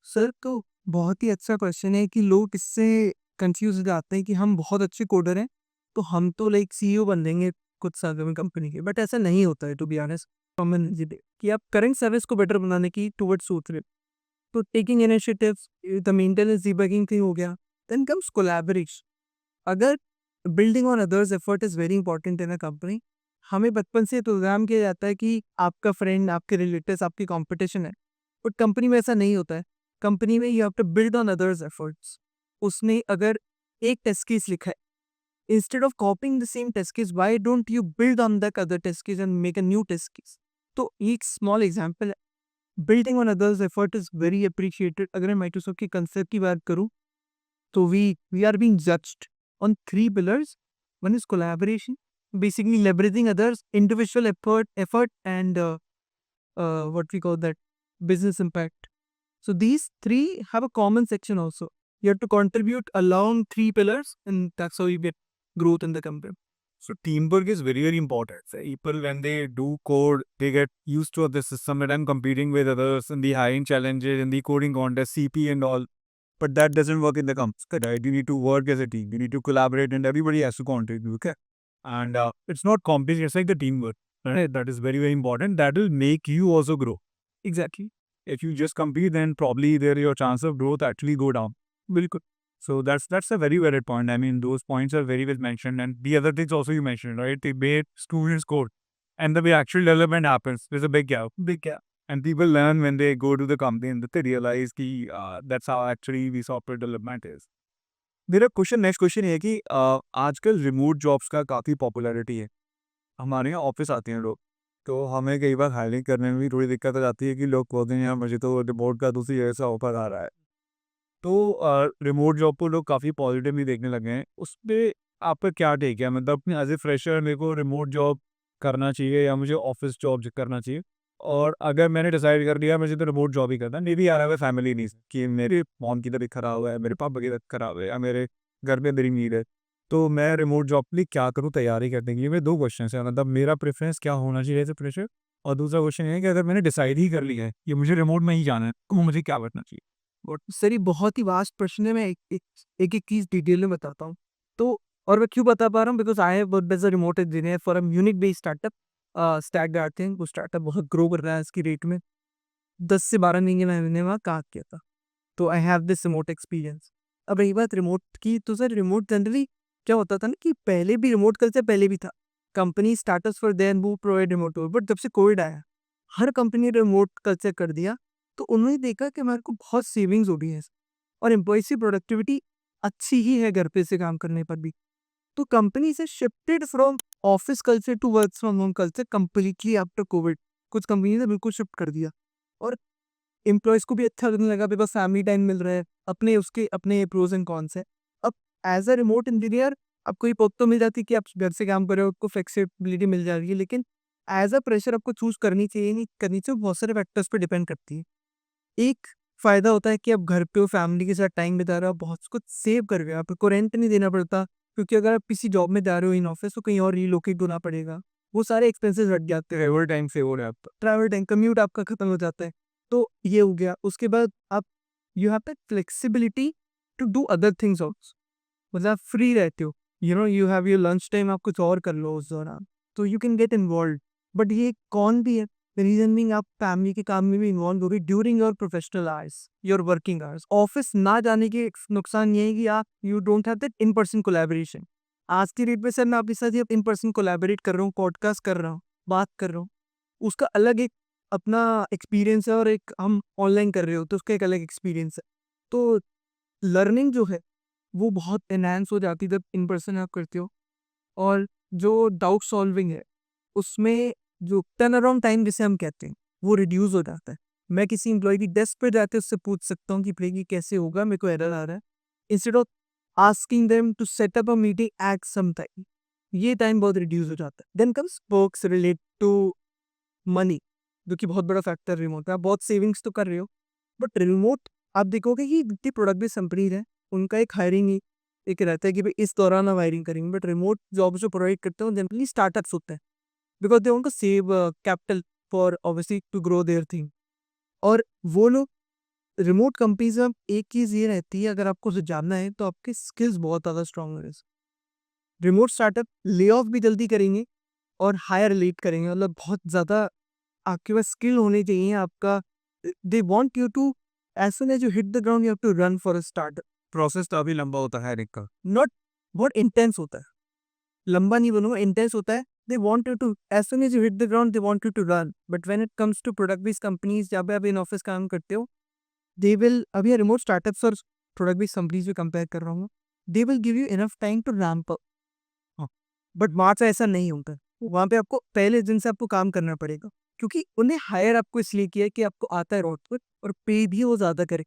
S2: सर, तो बहुत ही अच्छा क्वेश्चन है कि लोग इससे कंफ्यूज हो जाते हैं कि हम बहुत अच्छे कोडर हैं, तो हम तो लाइक सीईओ बन देंगे कुछ सालों में कंपनी के। बट ऐसा नहीं होता है, टू बी ऑनेस्ट। कॉमन कि आप करंट सर्विस को बेटर बनाने की टुवर्ड्स सोच रहे हो, तो taking initiatives, the maintenance debugging thing हो गया। Then comes collaboration. अगर building on others effort is very important in a company. हमें बचपन से प्रोग्राम किया जाता है कि आपका फ्रेंड, आपके रिलेटिव्स आपकी कंपटीशन है, बट कंपनी में ऐसा नहीं होता है। कंपनी में you have to build on others efforts. उसने अगर एक टेस्ट केस लिखा है, instead of copying the same test case, why don't you build on that other test case and make a new test case. तो ये एक small example है। Building on others effort is very appreciated. अगर मैं Microsoft के concept की बात करूं, तो we are being judged on 3 pillars. One is collaboration, basically leveraging others individual effort and what we call that, business impact. So these 3 have a common section also. You have to contribute along 3 pillars, and that's how you get growth in the company.
S1: So teamwork is very, very important. So people, when they do code, they get used to the system that I'm competing with others in the hiring challenges, in the coding contest, CP and all. But that doesn't work in the company, right? You need to work as a team. You need to collaborate, and everybody has to contribute. Okay, and it's not competition. It's like the teamwork. Right? That is very, very important. That will make you also grow.
S2: Exactly.
S1: If you just compete, then probably there your chance of growth actually go down.
S2: बिल्कुल।
S1: So that's a very valid point. I mean, those points are very well mentioned, and the other things also you mentioned, right? The way students code and the way actual development happens, there's a big gap.
S2: Big gap.
S1: And people learn when they go to the company and they realize कि that's how actually the software development is. मेरा next question ये है कि आजकल remote jobs का काफ़ी popularity है। हमारे यहाँ ऑफिस आते हैं लोग, तो हमें कई बार हायरिंग करने में भी थोड़ी दिक्कत आ जाती है कि लोग बोलते हैं यार मुझे तो रिमोट का दूसरी जगह से ऑफर आ रहा है। तो रिमोट जॉब को लोग काफ़ी पॉजिटिवली देखने लगे हैं। उस पर आपका क्या टेक है? मतलब एज ए फ्रेशर मेरे को रिमोट जॉब करना चाहिए या मुझे ऑफिस जॉब करना चाहिए? और अगर मैंने डिसाइड कर लिया मुझे तो रिमोट जॉब ही करना है, मे बी यार अगर फैमिली नहीं कि मेरे मॉम की तबीयत खराब है, मेरे पापा की तबीयत खराब है या मेरे घर में मेरी नीड है, तो मैं रिमोट जॉब के लिए क्या करूँ तैयारी करने के लिए? मेरे 2 क्वेश्चन हैं, मतलब मेरा प्रेफ़रेंस क्या होना चाहिए एज़ अ फ्रेशर? और दूसरा क्वेश्चन ये है कि अगर मैंने डिसाइड ही कर लिया है कि मुझे रिमोट में ही जाना है, तो मुझे क्या करना चाहिए?
S2: और सर ये बहुत ही वास्ट प्रश्न है, मैं एक-एक चीज़ डिटेल में बताता हूँ। तो और मैं क्यों बता पा रहा हूँ because I have worked as a remote engineer for a Munich based startup stack I think वो स्टार्टअप बहुत ग्रो कर रहा है इसकी रेट में। 10 से 12 महीने मैंने वहाँ काम किया था। तो I have this remote experience. अब रही बात रिमोट की तो सर रिमोट जनरली क्या होता था ना कि पहले भी रिमोट कल्चर पहले भी था। Company startups were there who provide remote work but जब से कोविड आया, हर कंपनी ने रिमोट कल्चर कर दिया। तो उन्होंने देखा कि हमारे को बहुत सेविंग्स हो रही है और एम्प्लॉइज़ की प्रोडक्टिविटी अच्छी ही है घर पे से काम करने पर भी। तो कंपनी से shifted from office culture to work from home culture completely after Covid. कुछ कंपनी ने बिल्कुल शिफ्ट कर दिया और एम्प्लॉइज़ को भी अच्छा लगने लगा बिकॉज़ फैमिली टाइम मिल रहा है, अपने उसके अपने प्रोज़ एंड कॉन्स हैं। अब एज़ अ रिमोट इंजीनियर आपको ये पॉप तो मिल जाती है कि आप घर से काम कर रहे हो, आपको फ्लेक्सिबिलिटी मिल जा रही है, लेकिन एज़ अ फ्रेशर आपको चूज़ करनी चाहिए, नहीं करनी चाहिए, बहुत सारे फैक्टर्स पे डिपेंड करती है। एक फ़ायदा होता है कि आप घर पे हो, फैमिली के साथ टाइम बिता रहे हो, आप बहुत कुछ सेव कर रहे हो, आपको रेंट नहीं देना पड़ता, क्योंकि अगर आप किसी जॉब में जा रहे हो इन ऑफिस तो कहीं और रिलोकेट होना पड़ेगा। वो सारे एक्सपेंसेस हट जाते हैं,
S1: ट्रैवल टाइम सेव हो रहा है आपका।
S2: ट्रैवल टाइम, कम्यूट आपका खत्म हो जाता है। तो ये हो गया, उसके बाद आप you have that flexibility to do other things also, मतलब आप फ्री रहते हो, you have your lunch time, आप कुछ और कर लो उस दौरान, तो you can get involve. But ये कौन भी है, रीजन बीइंग आप फैमिली के काम में भी इन्वॉल्व हो गए during your professional hours, your working hours. Office ना जाने के नुकसान ये है कि आप you don't have that in person collaboration. आज की डेट में सर मैं आपके साथ ये इन पर्सन कोलैबोरेट कर रहा हूँ, पॉडकास्ट कर रहा हूँ, बात कर रहा हूँ, उसका अलग एक अपना एक्सपीरियंस है और एक हम ऑनलाइन कर रहे हो तो उसका एक अलग एक्सपीरियंस है। तो लर्निंग जो है वो बहुत एनहांस हो जाती है जब इन पर्सन आप करते हो। और जो डाउट सॉल्विंग है उसमें जो टर्न अराउंड टाइम जिसे हम कहते हैं वो रिड्यूस हो जाता है। मैं किसी एम्प्लॉय की डेस्क पे जाके उससे पूछ सकता हूँ कि भाई ये कैसे होगा, मेरे को एरर आ रहा है, instead of asking them to set up a meeting at some time. ये टाइम बहुत रिड्यूस हो जाता है। Then comes works relate to money, जो कि बहुत बड़ा फैक्टर रिमोट है। आप बहुत सेविंग्स तो कर रहे हो, बट रिमोट आप देखोगे कि जितनी प्रोडक्ट बेस्ड कंपनीज है उनका एक हायरिंग ही एक रहता है कि भाई इस दौरान हम हायरिंग करेंगे, बट रिमोट जॉब जो प्रोवाइड करते हैं जनरली स्टार्टअप्स होते हैं because they want to save capital for obviously to grow their thing. और वो लोग रिमोट कंपनीज में एक चीज़ ये रहती है, अगर आपको उसे जानना है तो आपके स्किल्स बहुत ज़्यादा स्ट्रांग है। रिमोट स्टार्टअप ले ऑफ भी जल्दी करेंगे और हायर लेट करेंगे, मतलब बहुत ज़्यादा आपके पास स्किल होने चाहिए आपका। They want you to as soon as you hit the ground you have to run for a start.
S1: Process काफ़ी लंबा होता है हर एक का।
S2: नॉट बहुत इंटेंस होता है, लंबा नहीं बनूंगा, इंटेंस होता है। They want you to as soon as you hit the ground they want you to run, but when it comes to product based companies जहाँ पे आप इन ऑफिस काम करते हो, दे विल अभी रिमोट स्टार्टअप्स और प्रोडक्ट बेस्ड कंपनीज में compare कर रहा हूँ, they will give you enough time to ramp up. But वहाँ पे ऐसा नहीं होता है। वहाँ पे आपको पहले दिन से आपको काम करना पड़ेगा, क्योंकि उन्हें हायर आपको इसलिए किया है कि आपको आता है आउटपुट और पे भी वो ज़्यादा करे।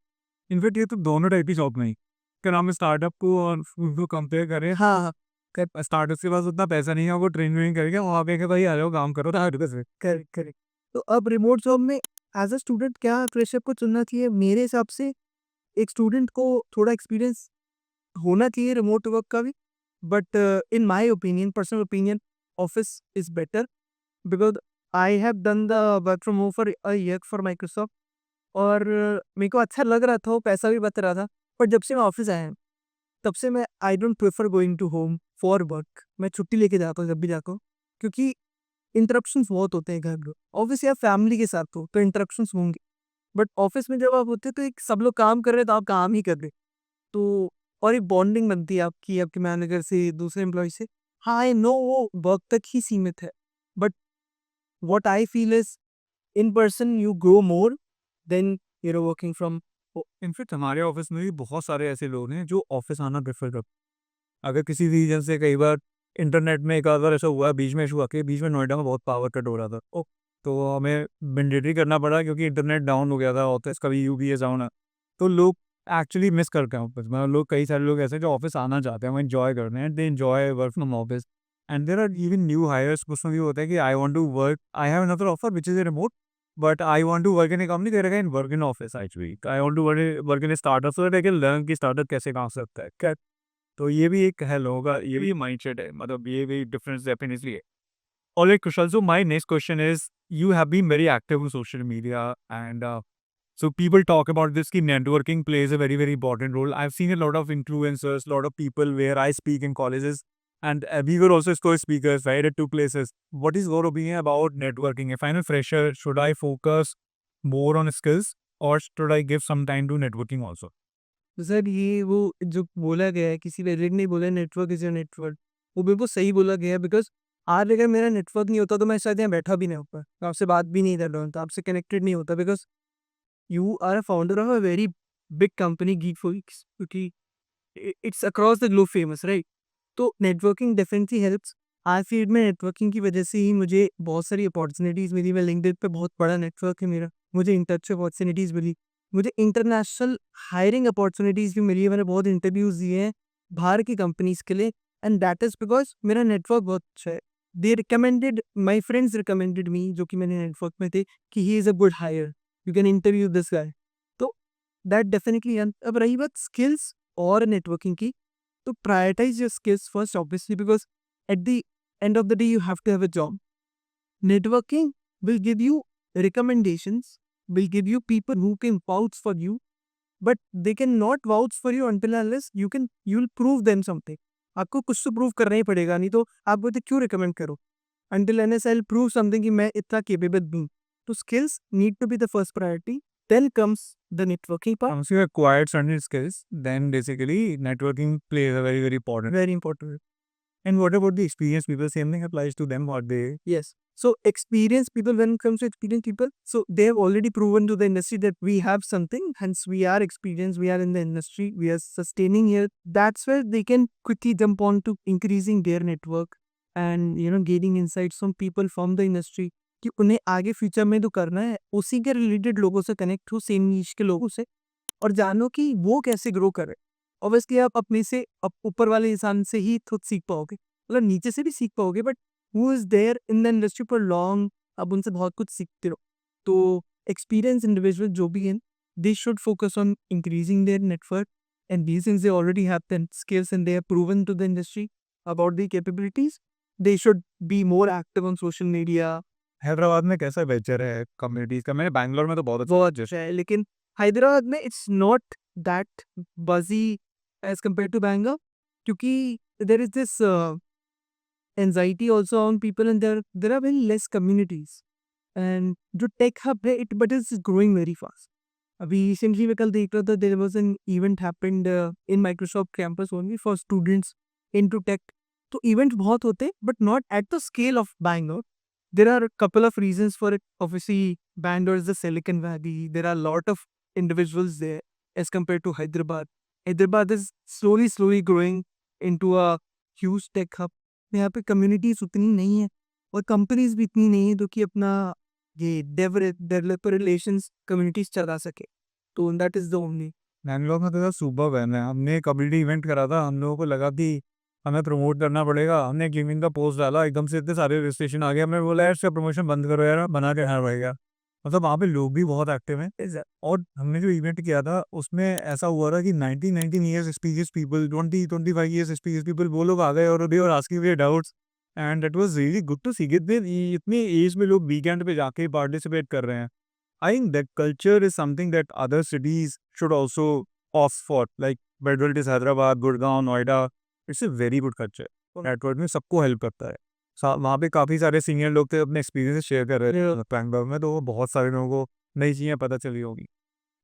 S1: इनफैक्ट ये तो दोनों टाइप की जॉब में ही, क्या नाम है, स्टार्टअप को और उसको कंपेयर करें।
S2: हाँ, हाँ,
S1: स्टार्टअप के पास उतना पैसा नहीं है, वो ट्रेन व्रेन करके वहाँ पे कि भाई आ जाओ काम करो 10 रुपये से।
S2: Correct, correct. तो अब रिमोट जॉब में एज़ अ स्टूडेंट क्या फ्रेशर को चुनना चाहिए? मेरे हिसाब से एक स्टूडेंट को थोड़ा एक्सपीरियंस होना चाहिए रिमोट वर्क का भी, but in my opinion, personal opinion, office is better because I have done the work from home for a year for Microsoft और मेरे को अच्छा लग रहा था, वो पैसा भी बच रहा था। पर जब से मैं ऑफिस आया हूँ, तब से मैं I don't prefer going to home for work. मैं छुट्टी लेके जाता हूँ जब भी जाता हूँ, क्योंकि इंटरप्शंस बहुत होते हैं घर में। ऑब्वियसली आप फैमिली के साथ हो तो इंटरप्शंस होंगे, बट ऑफिस में जब आप होते हैं तो एक सब लोग काम कर रहे हैं तो आप काम ही कर रहे हैं। तो और एक बॉन्डिंग बनती है आपकी आपके मैनेजर से, दूसरे एम्प्लॉय से। हाँ, आई नो वो वर्क तक ही सीमित है, but what I feel is in person you grow more than you know working from.
S1: In fact हमारे ऑफिस में भी बहुत सारे ऐसे लोग हैं जो ऑफिस आना प्रेफर करते हैं। अगर किसी रीजन से कई बार इंटरनेट में एक आध बार ऐसा हुआ, बीच में इशू आके, बीच में नोएडा में बहुत पावर कट हो रहा था, तो हमें मैंडेटरी करना पड़ा क्योंकि इंटरनेट डाउन हो गया था, ऑफिस का भी यूपीएस डाउन है। तो लोग एक्चुअली मिस करते हैं ऑफिस। मतलब लोग, कई सारे लोग ऐसे हैं जो ऑफिस आना चाहते हैं, वो एंजॉय करते हैं, they enjoy work from office. And there are even new hires, उसमें भी होता है कि I want to work, I have another offer which is remote, but I want to work in a company that I can work in office actually. I want to work in a startup so that I can learn कि startup कैसे काम से सकता है। क्या, तो ये भी एक है लोगों का, ये भी माइंडसेट है, मतलब ये भी डिफरेंस डेफिनेटली है। All right, Kushal. So my next question is, you have been very active on social media, and so people talk about this. Ki networking plays a very important role. I've seen a lot of influencers, a lot of people where I speak in colleges, and we were also school speakers, right, at two places. What is your opinion about networking? If I'm a fresher, should I focus more on skills or should I give some time to networking also?
S2: तो sir ये वो जो बोला गया है, किसी variate ने बोला नेटवर्क इज अ नेटवर्क, वो बिल्कुल सही बोला गया है। बिकॉज आज अगर मेरा नेटवर्क नहीं होता तो मैं शायद यहाँ बैठा भी नहीं होता, मैं आपसे बात भी नहीं कर रहा होता, आपसे कनेक्टेड नहीं होता। Because you are a founder of a very big company Geek for Geeks, क्योंकि it's across the globe famous, right? तो नेटवर्किंग डेफिनेटली हेल्प्स। आज फील्ड में नेटवर्किंग की वजह से ही मुझे बहुत सारी अपॉर्चुनिटीज़ मिली। मैं लिंक्डइन पे बहुत बड़ा नेटवर्क है मेरा, मुझे इंटर्नशिप अपॉर्चुनिटीज़ मिली, मुझे इंटरनेशनल हायरिंग अपॉर्चुनिटीज़ भी मिली है। मैंने बहुत इंटरव्यूज़ दिए हैं बाहर की कंपनीज़ के लिए, एंड दैट इज़ बिकॉज मेरा नेटवर्क बहुत अच्छा है। They recommended, my friends recommended me, जो कि मेरे नेटवर्क में थे, कि he is a good hire, you can interview this guy. तो दैट डेफिनेटली। अब रही बात स्किल्स और नेटवर्किंग की, तो prioritize your skills first, obviously, because at the end of the day you have to have a job. Networking will give you recommendations, will give you people who can vouch for you, but they cannot vouch for you until unless you'll prove them something. आपको कुछ तो prove करना ही पड़ेगा, नहीं तो आप बोलते क्यों रिकमेंड करो। until unless I'll prove something कि मैं इतना capable हूँ। तो skills need to be the first priority, then comes the networking part.
S1: Once you acquired certain skills, then basically networking plays a very important.
S2: Very important.
S1: And what about the experienced people? Same thing applies to them, what they.
S2: Yes. So experienced people, when it comes to experienced people, so they have already proven to the industry that we have something, hence we are experienced, we are in the industry, we are sustaining here. That's where they can quickly jump on to increasing their network and gaining insights from people from the industry, कि उन्हें आगे future में तो करना है, उसी के related लोगों से कनेक्ट हो, सेम नीश के लोगों से, और जानो कि वो कैसे ग्रो करे। ऑब्वियसली आप अपने से ऊपर वाले इंसान से ही खुद सीख पाओगे, मतलब नीचे से भी सीख पाओगे, but who is there in the industry for long, आप उनसे बहुत कुछ सीखते रहो। तो एक्सपीरियंस इंडिविजुअल जो भी हैं, they should focus on increasing their network, and these things they already have the skills and they have proven to the industry about the capabilities. They should be more active on social media.
S1: Hyderabad में कैसा वेचर है communities का? मैंने बैंगलोर में तो बहुत अच्छा
S2: बहुत अच्छा है, लेकिन हैदराबाद में इट्स नॉट दैट बजी एज कम्पेयर टू बैंगलोर, क्योंकि there is this anxiety also on people, and there are very less communities, and जो tech hub है it but is growing very fast. अभी recently मैं कल देख रहा था, there was an event happened in Microsoft campus only for students into tech. तो event बहुत होते, but not at the scale of Bangalore. There are a couple of reasons for it. Obviously Bangalore is the Silicon Valley, there are a lot of individuals there as compared to Hyderabad. Hyderabad is slowly growing into a huge tech hub. यहाँ पे communities उतनी नहीं है और companies भी इतनी नहीं है जो कि अपना ये डेवलपर रिलेशंस कम्युनिटीज चला सके। तो that is the only.
S1: Bangalore में तो सुपर वैन है। हमने कम्युनिटी इवेंट करा था, हम लोगों को लगा कि हमें प्रमोट करना पड़ेगा, हमने एक लिंक्डइन का पोस्ट डाला, एकदम से इतने सारे रजिस्ट्रेशन आ गए, हमने बोला यार इसका प्रमोशन बंद करो यार, बना के हर रहेगा। मतलब वहाँ पे लोग भी बहुत एक्टिव हैं। और हमने जो इवेंट किया था उसमें ऐसा हुआ था कि 19 years experience people, 25 years experience people, वो लोग आ गए और they were asking their doubts, and that was really good to see कि इतनी एज में लोग वीकेंड पे जाके पार्टिसिपेट कर रहे हैं। I think that culture is something that other cities should also opt for, like whether it is Hyderabad, Gurgaon, Noida. It's a very good culture. Network में सबको हेल्प करता है। वहाँ पे काफ़ी सारे सीनियर लोग थे, अपने एक्सपीरियंस शेयर कर रहे थे बैंगलोर में, तो वो बहुत सारे लोगों को नई चीज़ें पता चली होगी।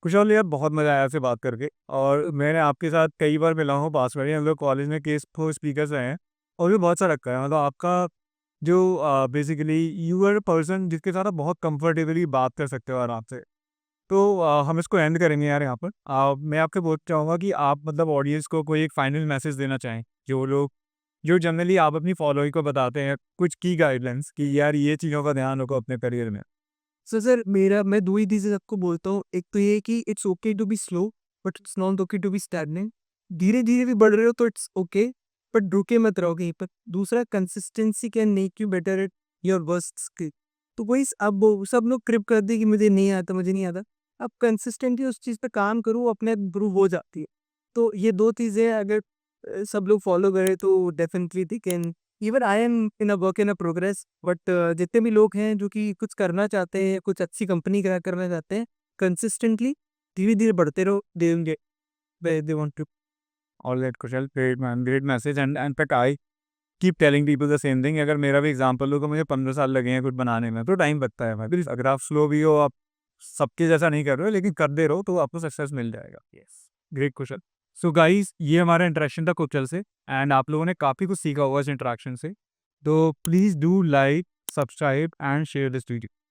S1: कुशाल यार, बहुत मज़ा आया आपसे बात करके, और मैंने आपके साथ कई बार मिला हूँ पास में, हम लोग कॉलेज में केस फो स्पीकर्स रहे हैं, और भी बहुत सा रखा है। मतलब आपका जो बेसिकली यू आर पर्सन जिसके साथ आप बहुत कंफर्टेबली बात कर सकते हो आराम से। तो हम इसको एंड करेंगे यार यहाँ पर। मैं आपके बोलना चाहूँगा कि आप मतलब ऑडियंस को कोई एक फाइनल मैसेज देना चाहें, जो लोग जो जनरली आप अपनी फॉलोइंग को बताते हैं कुछ की गाइडलाइंस कि यार ये चीज़ों का ध्यान रखो अपने करियर में।
S2: सो सर, मेरा मैं दो ही चीज़ें सबको बोलता हूँ। एक तो ये कि it's okay to be slow, but it's not okay to be stagnant. धीरे-धीरे भी बढ़ रहे हो तो इट्स ओके, बट रुके मत रहो कहीं पर। दूसरा, consistency can make you better at your worst skill. तो वही अब वो सब लोग क्रिप कर दें कि मुझे नहीं आता, मुझे नहीं आता। आप कंसिस्टेंटली उस चीज़ पे काम करो, वो अपने आप इम्प्रूव हो जाती है। तो ये 2 चीज़ें अगर सब लोग फॉलो करें तो definitely they can. Even I am in a work in a progress, but जितने भी लोग हैं जो कि कुछ करना चाहते हैं, कुछ अच्छी कंपनी करना चाहते हैं, कंसिस्टेंटली धीरे-धीरे बढ़ते रहो, they will get where they want to.
S1: All right Kushal, great man, great message. And in fact I keep telling people the same thing. अगर मेरा भी एग्जांपल लो तो मुझे 15 साल लगे हैं कुछ बनाने में, तो टाइम लगता है भाई। अगर आप स्लो भी हो, आप सबके जैसा नहीं कर रहे हो, लेकिन करते रहो तो आपको सक्सेस मिल जाएगा। यस, ग्रेट कुशल। सो गाइस, ये हमारा इंटरेक्शन था कुशल से, एंड आप लोगों ने काफ़ी कुछ सीखा होगा इस इंटरेक्शन से। तो please do like, subscribe and share this video.